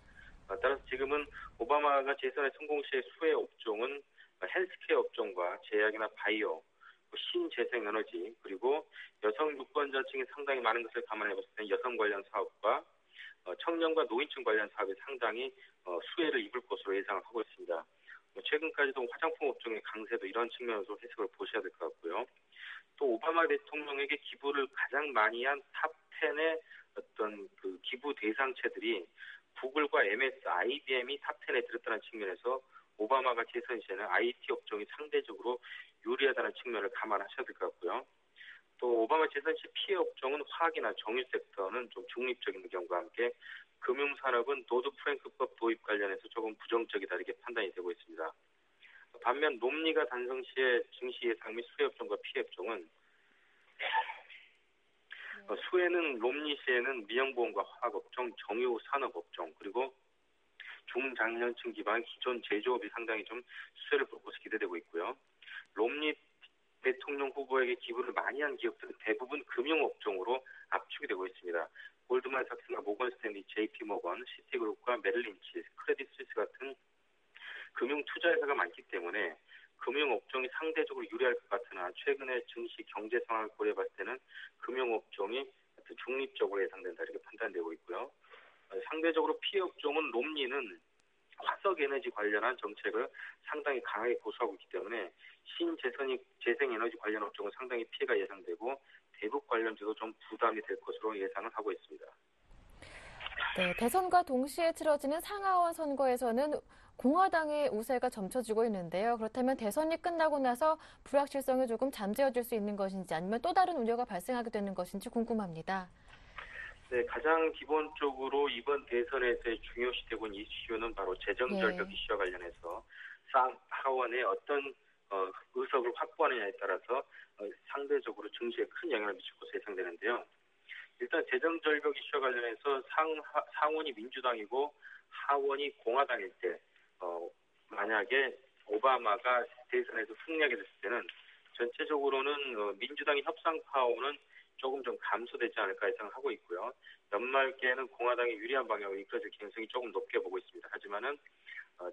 Speaker 5: 따라서 지금은 오바마가 재선에 성공 시의 수혜 업종은 헬스케어 업종과 제약이나 바이오, 신재생 에너지, 그리고 여성 유권자층이 상당히 많은 것을 감안해 봤을 때 여성 관련 사업과 청년과 노인층 관련 사업이 상당히 수혜를 입을 것으로 예상을 하고 있습니다. 최근까지도 화장품 업종의 강세도 이런 측면에서 해석을 보셔야 될 것 같고요. 또 오바마 대통령에게 기부를 가장 많이 한 탑 10의 어떤 그 기부 대상체들이 구글과 MS, IBM이 탑 10에 들었다는 측면에서 오바마가 재선 시에는 IT 업종이 상대적으로 유리하다는 측면을 감안하셔야 될 것 같고요. 또 오바마 재선 시 피해 업종은 화학이나 정유 섹터는 좀 중립적인 의견과 함께 금융산업은 도드 프랭크법 도입 관련해서 조금 부정적이다 이렇게 판단이 되고 있습니다. 반면 롬니가 단성 시의 증시 예상 및 수혜 업종과 피해 업종은 수혜는 롬니 시에는 미영보험과 화학업종, 정유 산업업종 그리고 중장년층 기반의 기존 제조업이 상당히 좀 수혜를 볼 것으로 기대되고 있고요. 롬니 대통령 후보에게 기부를 많이 한 기업들은 대부분 금융업종으로 압축이 되고 있습니다. 골드만삭스나 모건스탠리, JP모건, 시티그룹과 메릴린치, 크레딧 스위스 같은 금융 투자회사가 많기 때문에 금융업종이 상대적으로 유리할 것 같으나 최근의 증시 경제 상황을 고려해봤을 때는 금융업종이 중립적으로 예상된다 이렇게 판단되고 있고요. 상대적으로 피해 업종은 롬니는 화석에너지 관련한 정책을 상당히 강하게 고수하고 있기 때문에 신재생에너지 관련 업종은 상당히 피해가 예상되고 대북 관련주도 좀 부담이 될 것으로 예상을 하고 있습니다.
Speaker 1: 네, 대선과 동시에 치러지는 상하원 선거에서는 공화당의 우세가 점쳐지고 있는데요. 그렇다면 대선이 끝나고 나서 불확실성이 조금 잠재워질 수 있는 것인지 아니면 또 다른 우려가 발생하게 되는 것인지 궁금합니다.
Speaker 5: 네, 가장 기본적으로 이번 대선에서의 중요시되고 있는 이슈는 바로 재정절벽 이슈와 관련해서 상하원의 어떤 의석을 확보하느냐에 따라서 상대적으로 증시에 큰 영향을 미칠 것으로 예상되는데요. 일단 재정절벽 이슈와 관련해서 상원이 민주당이고 하원이 공화당일 때 만약에 오바마가 대선에서 승리하게 됐을 때는 전체적으로는 민주당의 협상 파워는 조금 좀 감소되지 않을까 예상을 하고 있고요. 연말기에는 공화당이 유리한 방향으로 이끌어질 가능성이 조금 높게 보고 있습니다. 하지만은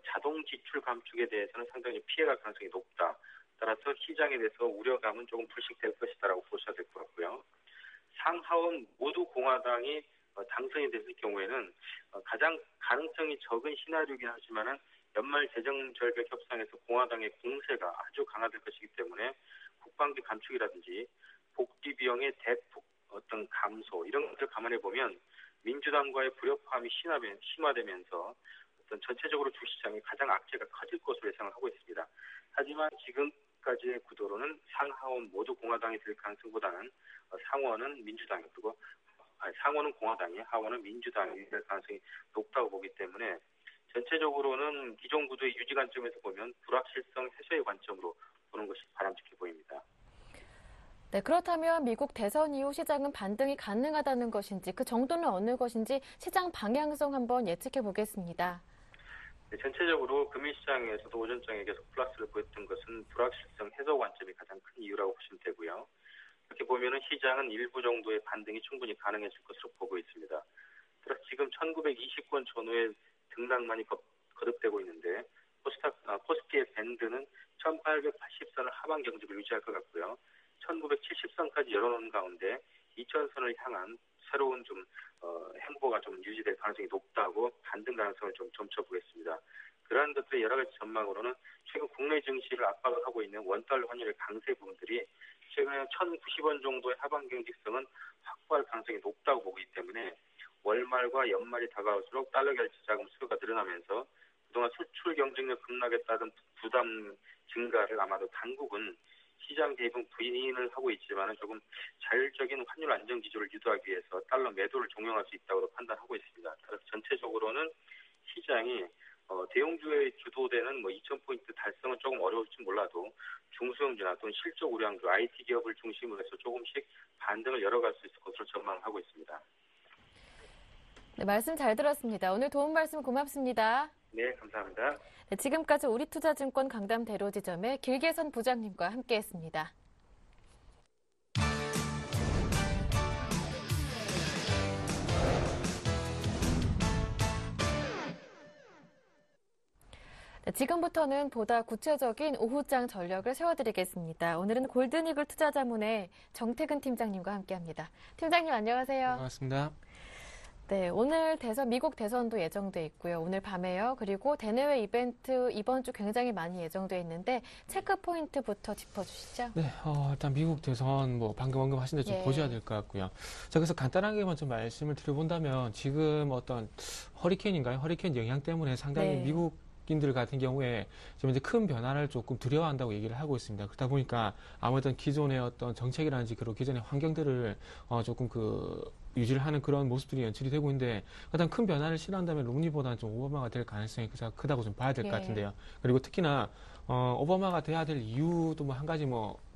Speaker 5: 자동 지출 감축에 대해서는 상당히 피해갈 가능성이 높다. 따라서 시장에 대해서 우려감은 조금 불식될 것이다라고 보셔야 될 것 같고요. 상하원 모두 공화당이 당선이 됐을 경우에는 가장 가능성이 적은 시나리오이긴 하지만은 연말 재정절벽 협상에서 공화당의 공세가 아주 강화될 것이기 때문에 국방비 감축이라든지 복지 비용의 대폭 어떤 감소 이런 것들을 감안해 보면 민주당과의 불협화음이 심화되면서 어떤 전체적으로 주시장이 가장 악재가 커질 것으로 예상을 하고 있습니다. 하지만 지금까지의 구도로는 상하원 모두 공화당이 될 가능성보다는 상원은 민주당이 그리고 상원은 공화당이 하원은 민주당이 될 가능성이 높다고 보기 때문에 전체적으로는 기존 구도의 유지 관점에서 보면 불확실성 해소의 관점으로 보는 것이 바람직해 보입니다.
Speaker 1: 네, 그렇다면 미국 대선 이후 시장은 반등이 가능하다는 것인지 그 정도는 어느 것인지 시장 방향성 한번 예측해 보겠습니다.
Speaker 5: 네, 전체적으로 금융시장에서도 오전장에 계속 플러스를 보였던 것은 불확실성 해소 관점이 가장 큰 이유라고 보시면 되고요. 이렇게 보면은 시장은 일부 정도의 반등이 충분히 가능해질 것으로 보고 있습니다. 그래서 지금 1920권 전후에 등락만이 거듭되고 있는데 코스피의 밴드는 1880선을 하방 경직을 유지할 것 같고요. 1970선까지 열어놓은 가운데 2000선을 향한 새로운 좀 행보가 좀 유지될 가능성이 높다고 반등 가능성을 좀 점쳐보겠습니다. 그러한 것들의 여러 가지 전망으로는 최근 국내 증시를 압박을 하고 있는 원달러 환율의 강세 부분들이 최근에 1,090원 정도의 하방 경직성은 확보할 가능성이 높다고 보기 때문에 월말과 연말이 다가올수록 달러 결제 자금 수요가 늘어나면서 그동안 수출 경쟁력 급락에 따른 부담 증가를 아마도 당국은 시장 대부분 부인을 하고 있지만 조금 자율적인 환율 안정 기조를 유도하기 위해서 달러 매도를 종용할 수 있다고 판단하고 있습니다. 따라서 전체적으로는 시장이 대형주에 주도되는 2,000포인트 달성은 조금 어려울지 몰라도 중소형주나 또는 실적 우량주, IT 기업을 중심으로 해서 조금씩 반등을 열어갈 수 있을 것으로 전망하고 있습니다.
Speaker 1: 네, 말씀 잘 들었습니다. 오늘 도움 말씀 고맙습니다.
Speaker 5: 네, 감사합니다.
Speaker 1: 네, 지금까지 우리투자증권 강남 대로지점의 길계선 부장님과 함께했습니다. 네, 지금부터는 보다 구체적인 오후장 전력을 세워드리겠습니다. 오늘은 골든이글 투자자문의 정태근 팀장님과 함께합니다. 팀장님 안녕하세요.
Speaker 6: 반갑습니다.
Speaker 1: 네, 오늘 미국 대선도 예정돼 있고요. 오늘 밤에요. 그리고 대내외 이벤트 이번 주 굉장히 많이 예정돼 있는데 체크 포인트부터 짚어주시죠.
Speaker 6: 네, 일단 미국 대선 방금 언급하신 대로 좀 보셔야 될 것 같고요. 자, 그래서 간단하게만 좀 말씀을 드려본다면 지금 어떤 허리케인인가요? 허리케인 영향 때문에 상당히 미국인들 같은 경우에 좀 이제 큰 변화를 조금 두려워한다고 얘기를 하고 있습니다. 그러다 보니까 아무래도 기존의 어떤 정책이라든지 그런 기존의 환경들을 조금 유지를 하는 그런 모습들이 연출이 되고 있는데 일단 큰 변화를 싫어한다면 롬니보다는 좀 오바마가 될 가능성이 크다고 좀 봐야 될 것 같은데요. 그리고 특히나 오바마가 돼야 될 이유도 한 가지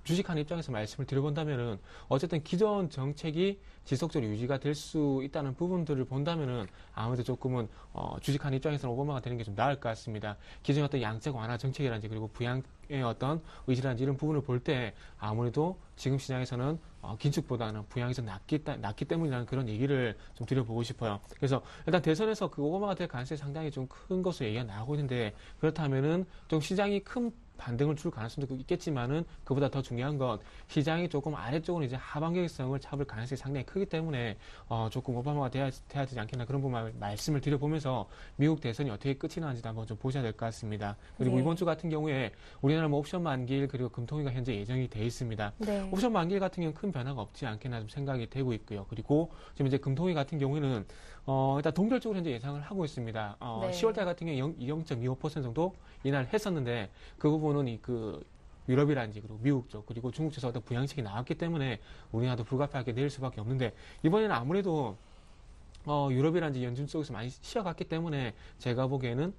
Speaker 6: 주식하는 입장에서 말씀을 드려본다면은 어쨌든 기존 정책이 지속적으로 유지가 될 수 있다는 부분들을 본다면은 아무래도 조금은 주식하는 입장에서는 오바마가 되는 게 좀 나을 것 같습니다. 기존의 어떤 양적 완화 정책이라든지 그리고 부양의 어떤 의지라든지 이런 부분을 볼 때 아무래도 지금 시장에서는 긴축보다는 부양이 좀 낮기 때문이라는 그런 얘기를 좀 드려보고 싶어요. 그래서 일단 대선에서 오바마가 될 가능성이 상당히 좀 큰 것으로 얘기가 나오고 있는데 그렇다면은 좀 시장이 큰 반등을 줄 가능성도 있겠지만은 그보다 더 중요한 건 시장이 조금 아래쪽으로 이제 하방경성을 잡을 가능성이 상당히 크기 때문에 조금 오바마가 돼야 되지 않겠나 그런 부분 말씀을 드려보면서 미국 대선이 어떻게 끝이 나는지도 한번 좀 보셔야 될 것 같습니다. 그리고 이번 주 같은 경우에 우리나라 옵션 만기일 그리고 금통위가 현재 예정이 돼 있습니다. 옵션 만기일 같은 경우는 큰 변화가 없지 않겠나 좀 생각이 되고 있고요. 그리고 지금 이제 금통위 같은 경우에는 일단 동결적으로 현재 예상을 하고 있습니다. 10월달 같은 경우에 0.25% 정도 인하를 했었는데 그 부분은 유럽이라든지 그리고 미국 쪽 그리고 중국 쪽에서 어떤 부양책이 나왔기 때문에 우리나라도 불가피하게 내릴 수밖에 없는데 이번에는 아무래도 유럽이라든지 연준 쪽에서 많이 쉬어갔기 때문에 제가 보기에는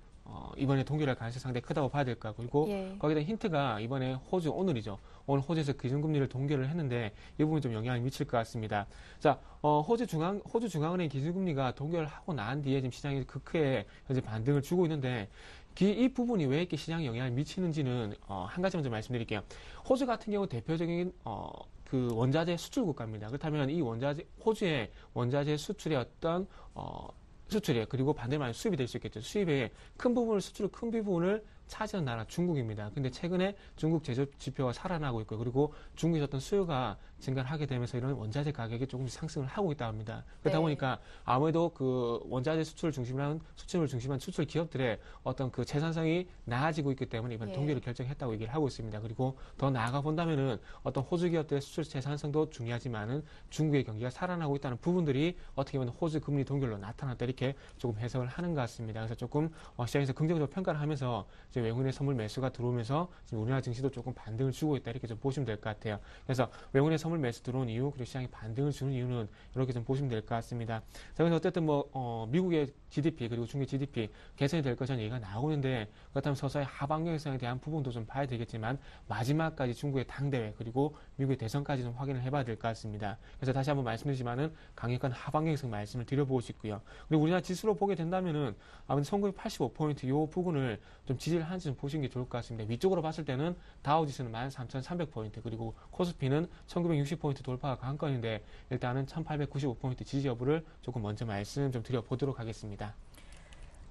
Speaker 6: 이번에 동결할 가능성이 상당히 크다고 봐야 될 것 같고 거기다 힌트가 이번에 호주 오늘이죠. 오늘 호주에서 기준금리를 동결을 했는데 이 부분이 좀 영향을 미칠 것 같습니다. 자, 호주 중앙은행 기준금리가 동결하고 난 뒤에 지금 시장이 크게 현재 반등을 주고 있는데 이 부분이 왜 이렇게 시장에 영향을 미치는지는 한 가지 먼저 말씀드릴게요. 호주 같은 경우 대표적인 원자재 수출 국가입니다. 그렇다면 이 호주의 원자재 수출의 어떤 수출이에요. 그리고 반대로 말하면 수입이 될 수 있겠죠. 수입의 큰 부분을 차지하는 나라 중국입니다. 근데 최근에 중국 제조업 지표가 살아나고 있고 그리고 중국에서 어떤 수요가 증가를 하게 되면서 이런 원자재 가격이 조금씩 상승을 하고 있다 합니다. 그러다 보니까 아무래도 원자재 수출을 중심으로 한 수출 기업들의 어떤 생산성이 나아지고 있기 때문에 이번 동결을 결정했다고 얘기를 하고 있습니다. 그리고 더 나아가 본다면은 어떤 호주 기업들의 수출 생산성도 중요하지만은 중국의 경기가 살아나고 있다는 부분들이 어떻게 보면 호주 금리 동결로 나타났다 이렇게 조금 해석을 하는 것 같습니다. 그래서 조금 시장에서 긍정적으로 평가를 하면서 이제 외국인의 선물 매수가 들어오면서 지금 우리나라 증시도 조금 반등을 주고 있다 이렇게 좀 보시면 될 것 같아요. 그래서 외국인의 선물 매수 들어온 이유 그리고 시장이 반등을 주는 이유는 이렇게 좀 보시면 될 것 같습니다. 자, 그래서 어쨌든 미국의 GDP 그리고 중국의 GDP 개선이 될 것이라는 얘기가 나오고 있는데 그렇다면 서서히 하방경성에 대한 부분도 좀 봐야 되겠지만 마지막까지 중국의 당대회 그리고 미국의 대선까지 좀 확인을 해봐야 될 것 같습니다. 그래서 다시 한번 말씀드리지만은 강력한 하방경성 말씀을 드려보고 싶고요. 그리고 우리나라 지수로 보게 된다면은 아무튼 1985포인트 요 부분을 좀 지지를 하는지 좀 보시는 게 좋을 것 같습니다. 위쪽으로 봤을 때는 다우지수는 13,300포인트 그리고 코스피는 1960포인트 돌파가 관건인데 일단은 1895포인트 지지 여부를 조금 먼저 말씀 좀 드려보도록 하겠습니다.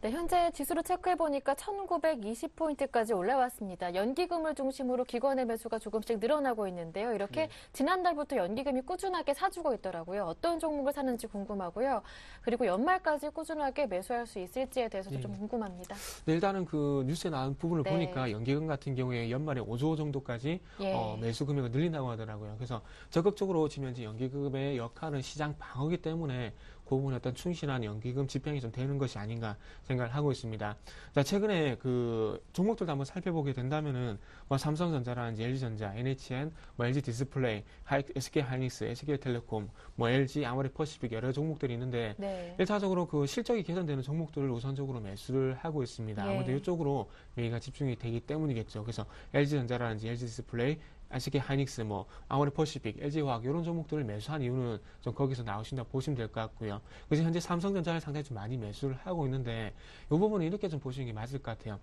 Speaker 1: 네, 현재 지수로 체크해보니까 1920포인트까지 올라왔습니다. 연기금을 중심으로 기관의 매수가 조금씩 늘어나고 있는데요. 이렇게 지난달부터 연기금이 꾸준하게 사주고 있더라고요. 어떤 종목을 사는지 궁금하고요. 그리고 연말까지 꾸준하게 매수할 수 있을지에 대해서도 좀 궁금합니다.
Speaker 6: 네, 일단은 그 뉴스에 나온 부분을 보니까 연기금 같은 경우에 연말에 5조 정도까지 매수 금액을 늘린다고 하더라고요. 그래서 적극적으로 지금 현재 연기금의 역할은 시장 방어기 때문에 그 부분에 어떤 충실한 연기금 집행이 좀 되는 것이 아닌가 생각을 하고 있습니다. 자, 최근에 그 종목들도 한번 살펴보게 된다면은 뭐 삼성전자라든지 LG전자, NHN, 뭐 LG 디스플레이, SK 하이닉스, SK텔레콤, 뭐 LG, 아모레퍼시픽 여러 종목들이 있는데 일차적으로 그 실적이 개선되는 종목들을 우선적으로 매수를 하고 있습니다. 아무래도 이쪽으로 매기가 집중이 되기 때문이겠죠. 그래서 LG전자라든지 LG 디스플레이, SK 하이닉스, 뭐 아모레퍼시픽, LG화학 이런 종목들을 매수한 이유는 좀 거기서 나오신다 보시면 될 것 같고요. 그래서 현재 삼성전자를 상당히 좀 많이 매수를 하고 있는데 이 부분은 이렇게 좀 보시는 게 맞을 것 같아요.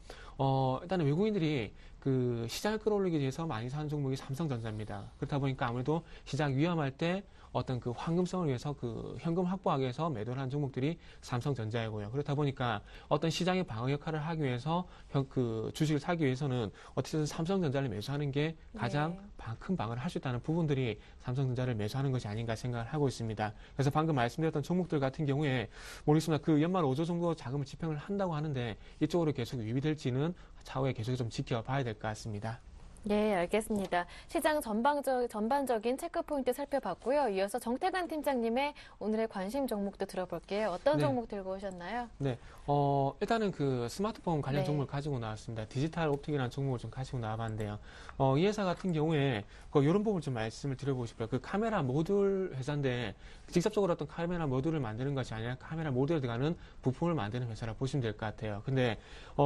Speaker 6: 일단은 외국인들이 그 시장을 끌어올리기 위해서 많이 사는 종목이 삼성전자입니다. 그렇다 보니까 아무래도 시장 위험할 때 어떤 그 황금성을 위해서 그 현금 확보하기 위해서 매도를 한 종목들이 삼성전자이고요. 그렇다 보니까 어떤 시장의 방어 역할을 하기 위해서 그 주식을 사기 위해서는 어떻게든 삼성전자를 매수하는 게 가장 큰 방어를 할 수 있다는 부분들이 삼성전자를 매수하는 것이 아닌가 생각을 하고 있습니다. 그래서 방금 말씀드렸던 종목들 같은 경우에 모르겠습니다. 그 연말 5조 정도 자금을 집행을 한다고 하는데 이쪽으로 계속 유입될지는 차후에 계속 좀 지켜봐야 될 것 같습니다.
Speaker 1: 네, 알겠습니다. 시장 전반적인 체크포인트 살펴봤고요. 이어서 정태근 팀장님의 오늘의 관심 종목도 들어볼게요. 어떤 종목 들고 오셨나요?
Speaker 6: 네, 일단은 그 스마트폰 관련 종목을 가지고 나왔습니다. 디지털 옵틱이라는 종목을 좀 가지고 나와봤는데요. 이 회사 같은 경우에 이런 부분을 좀 말씀을 드려보고 싶어요. 그 카메라 모듈 회사인데 직접적으로 어떤 카메라 모듈을 만드는 것이 아니라 카메라 모듈에 들어가는 부품을 만드는 회사라 보시면 될 것 같아요. 근데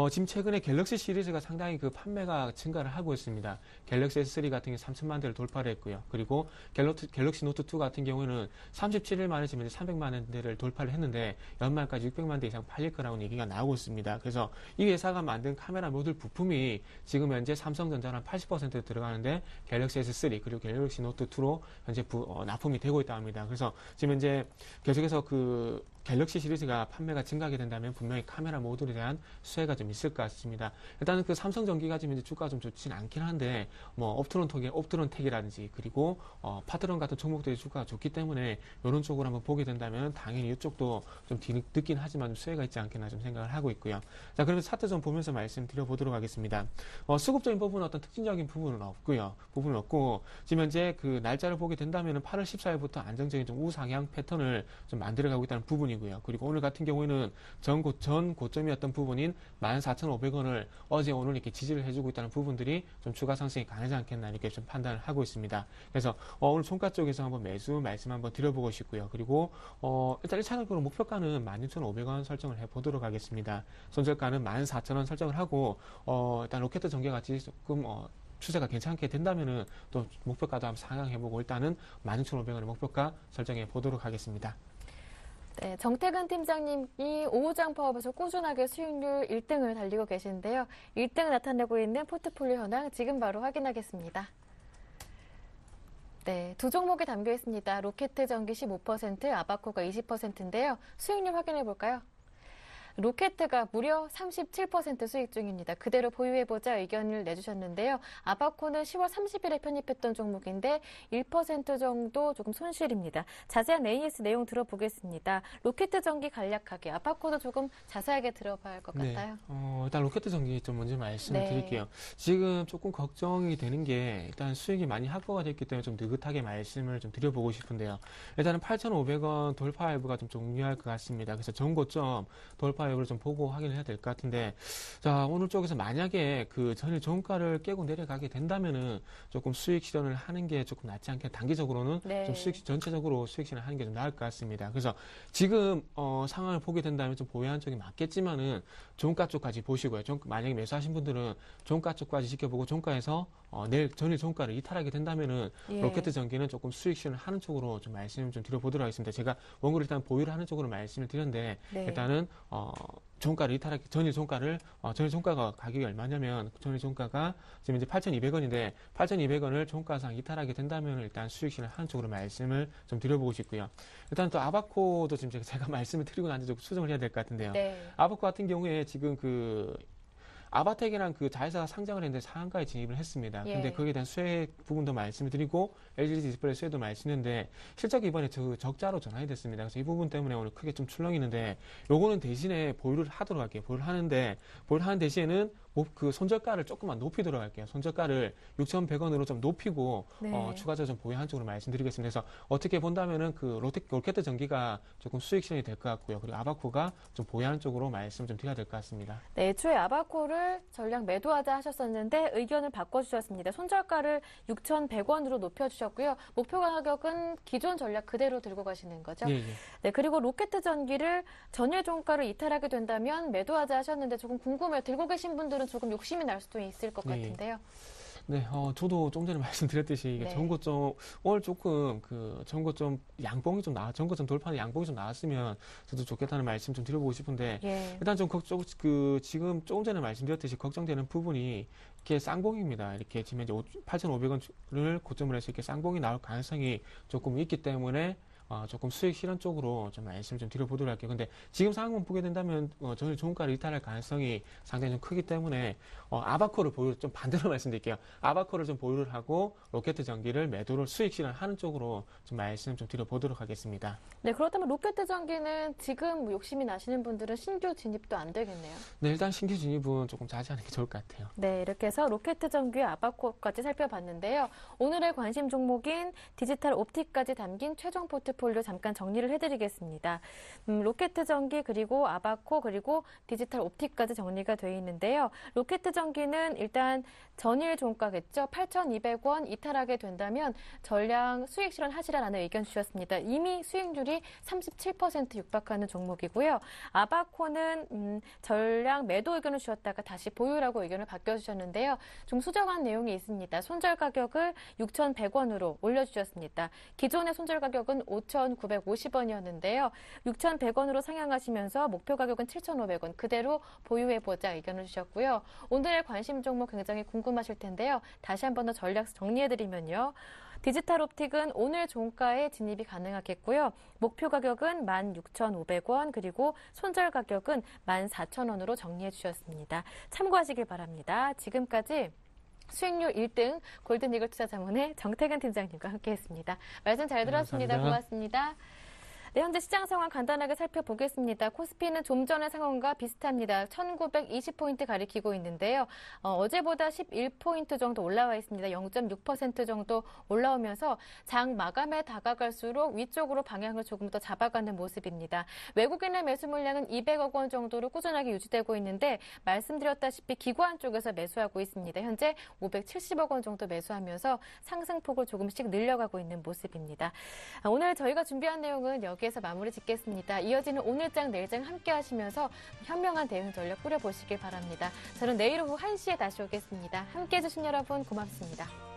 Speaker 6: 지금 최근에 갤럭시 시리즈가 상당히 그 판매가 증가를 하고 있습니다. 갤럭시 S3 같은 경우 3천만 대를 돌파를 했고요. 그리고 갤럭시 노트 2 같은 경우에는 37일 만에 지금 300만 대를 돌파를 했는데 연말까지 600만 대 이상 팔릴 거라고 얘기가 나오고 있습니다. 그래서 이 회사가 만든 카메라 모듈 부품이 지금 현재 삼성전자는 80% 들어가는데 갤럭시 S3 그리고 갤럭시 노트 2로 현재 납품이 되고 있다고 합니다. 그래서 지금 현재 계속해서 그 갤럭시 시리즈가 판매가 증가하게 된다면 분명히 카메라 모듈에 대한 수혜가 좀 있을 것 같습니다. 일단은 그 삼성전기가 지금 이제 주가가 좀 좋지는 않긴 한데 뭐 옵트론텍이라든지 그리고 파트론 같은 종목들의 주가가 좋기 때문에 이런 쪽으로 한번 보게 된다면 당연히 이쪽도 좀 뒤늦긴 하지만 좀 수혜가 있지 않겠나 좀 생각을 하고 있고요. 자, 그러면 차트 좀 보면서 말씀드려 보도록 하겠습니다. 수급적인 부분은 어떤 특징적인 부분은 없고 지금 현재 그 날짜를 보게 된다면 8월 14일부터 안정적인 좀 우상향 패턴을 좀 만들어가고 있다는 부분이 그리고 오늘 같은 경우에는 전 고점이었던 부분인 14,500원을 어제 오늘 이렇게 지지를 해주고 있다는 부분들이 좀 추가 상승이 강하지 않겠나 이렇게 좀 판단을 하고 있습니다. 그래서 오늘 종가 쪽에서 한번 매수 말씀 한번 드려보고 싶고요. 그리고 일단 1차적으로 목표가는 16,500원 설정을 해보도록 하겠습니다. 손절가는 14,000원 설정을 하고 일단 로켓 전개같이 조금 추세가 괜찮게 된다면은 또 목표가도 한번 상향해보고 일단은 16,500원의 목표가 설정해 보도록 하겠습니다.
Speaker 1: 네, 정태근 팀장님이 오후장 파업에서 꾸준하게 수익률 1등을 달리고 계신데요. 1등을 나타내고 있는 포트폴리오 현황 지금 바로 확인하겠습니다. 네, 두 종목이 담겨 있습니다. 로켓전기 15%, 아바코가 20%인데요. 수익률 확인해 볼까요? 로켓가 무려 37% 수익 중입니다. 그대로 보유해보자 의견을 내주셨는데요. 아바코는 10월 30일에 편입했던 종목인데 1% 정도 조금 손실입니다. 자세한 AS 내용 들어보겠습니다. 로켓전기 간략하게, 아바코도 조금 자세하게 들어봐야 할 것 같아요.
Speaker 6: 일단 로켓전기 좀 먼저 말씀을 드릴게요. 지금 조금 걱정이 되는 게 일단 수익이 많이 확보가 됐기 때문에 좀 느긋하게 말씀을 좀 드려보고 싶은데요. 일단은 8,500원 돌파 여부가 좀 중요할 것 같습니다. 그래서 전고점 돌파 여부를 좀 보고 확인을 해야 될 것 같은데, 자, 오늘 쪽에서 만약에 그 전일 종가를 깨고 내려가게 된다면은 조금 수익 실현을 하는 게 조금 낫지 않게 단기적으로는 좀 전체적으로 수익 실현을 하는 게 좀 나을 것 같습니다. 그래서 지금 상황을 보게 된다면 좀 보유한 쪽이 맞겠지만은 종가 쪽까지 보시고요. 만약에 매수하신 분들은 종가 쪽까지 지켜보고 종가에서 내일 전일 종가를 이탈하게 된다면은 로켓전기는 조금 수익 실현을 하는 쪽으로 좀 말씀을 좀 드려보도록 하겠습니다. 제가 원고를 일단 보유를 하는 쪽으로 말씀을 드렸는데 일단은 종가를 이탈하기, 전일 종가가 가격이 얼마냐면, 전일 종가가 지금 이제 8,200원인데, 8,200원을 종가상 이탈하게 된다면 일단 수익 실현 하는 쪽으로 말씀을 좀 드려보고 싶고요. 일단 또 아바코도 지금 제가 말씀을 드리고 난 뒤에 좀 수정을 해야 될 것 같은데요.
Speaker 1: 네.
Speaker 6: 아바코 같은 경우에 지금 아바텍이란 그 자회사가 상장을 했는데 상한가에 진입을 했습니다. 근데 거기에 대한 수혜 부분도 말씀을 드리고 LG 디스플레이 수혜도 말씀했는데 실적이 이번에 적자로 전환이 됐습니다. 그래서 이 부분 때문에 오늘 크게 좀 출렁이는데 요거는 대신에 보유를 하도록 할게요. 보유를 하는 대신에는 그 손절가를 조금만 높이도록 할게요. 손절가를 6,100원으로 좀 높이고 추가적으로 좀 보유한 쪽으로 말씀드리겠습니다. 그래서 어떻게 본다면은 그 롯데캐터 전기가 조금 수익 실현이 될 것 같고요. 그리고 아바코가 좀 보유하는 쪽으로 말씀 좀 드려야 될 것 같습니다.
Speaker 1: 네, 애초에 아바코를 전량 매도하자 하셨었는데 의견을 바꿔주셨습니다. 손절가를 6,100원으로 높여주셨고요. 목표 가격은 기존 전략 그대로 들고 가시는 거죠?
Speaker 6: 예.
Speaker 1: 네, 그리고 롯데캐터 전기를 전일 종가를 이탈하게 된다면 매도하자 하셨는데 조금 궁금해요. 들고 계신 분들은 조금 욕심이 날 수도 있을 것 같은데요.
Speaker 6: 네, 저도 조금 전에 말씀드렸듯이 이게 전고점 오늘 조금 전고점 양봉이 좀 전고점 돌파는 양봉이 좀 나왔으면 저도 좋겠다는 말씀 좀 드려보고 싶은데 일단 좀 지금 조금 전에 말씀드렸듯이 걱정되는 부분이 이렇게 쌍봉입니다. 이렇게 지금 이제 8,500원을 고점으로 해서 이렇게 쌍봉이 나올 가능성이 조금 있기 때문에 조금 수익 실현 쪽으로 좀 말씀 좀 드려보도록 할게요. 근데 지금 상황만 보게 된다면 전일 종가를 이탈할 가능성이 상당히 좀 크기 때문에 아바코를 좀 반대로 말씀드릴게요. 아바코를 좀 보유를 하고 롯데캐터 전기를 매도를 수익 실현하는 쪽으로 좀 말씀 좀 드려보도록 하겠습니다.
Speaker 1: 네, 그렇다면 롯데캐터 전기는 지금 욕심이 나시는 분들은 신규 진입도 안 되겠네요.
Speaker 6: 네, 일단 신규 진입은 조금 자제하는 게 좋을 것 같아요.
Speaker 1: 네, 이렇게 해서 롯데캐터 전기와 아바코까지 살펴봤는데요. 오늘의 관심 종목인 디지털 옵틱까지 담긴 최종 포트폴리오 잠깐 정리를 해드리겠습니다. 롯데캐터 전기 그리고 아바코 그리고 디지털 옵틱까지 정리가 되어 있는데요. 롯데캐터 전기는 일단 전일 종가겠죠. 8,200원 이탈하게 된다면 전량 수익 실현하시라는 의견 주셨습니다. 이미 수익률이 37% 육박하는 종목이고요. 아바코는 전량 매도 의견을 주셨다가 다시 보유라고 의견을 바꿔주셨는데요. 좀 수정한 내용이 있습니다. 손절 가격을 6,100원으로 올려주셨습니다. 기존의 손절 가격은 5,950원이었는데요. 6,100원으로 상향하시면서 목표 가격은 7,500원 그대로 보유해보자 의견을 주셨고요. 오늘의 관심 종목 굉장히 궁금하실 텐데요. 다시 한 번 더 전략 정리해드리면요. 디지털 옵틱은 오늘 종가에 진입이 가능하겠고요. 목표 가격은 16,500원 그리고 손절 가격은 14,000원으로 정리해 주셨습니다. 참고하시길 바랍니다. 지금까지 수익률 1등 골든이글 투자자문의 정태근 팀장님과 함께했습니다. 말씀 잘 들었습니다. 고맙습니다. 네, 현재 시장 상황 간단하게 살펴보겠습니다. 코스피는 좀 전의 상황과 비슷합니다. 1920포인트 가리키고 있는데요. 어제보다 11포인트 정도 올라와 있습니다. 0.6% 정도 올라오면서 장 마감에 다가갈수록 위쪽으로 방향을 조금 더 잡아가는 모습입니다. 외국인의 매수 물량은 200억 원 정도로 꾸준하게 유지되고 있는데 말씀드렸다시피 기관 쪽에서 매수하고 있습니다. 현재 570억 원 정도 매수하면서 상승폭을 조금씩 늘려가고 있는 모습입니다. 오늘 저희가 준비한 내용은 여기에서 마무리 짓겠습니다. 이어지는 오늘장 내일장 함께 하시면서 현명한 대응 전략 꾸려보시길 바랍니다. 저는 내일 오후 1시에 다시 오겠습니다. 함께해 주신 여러분 고맙습니다.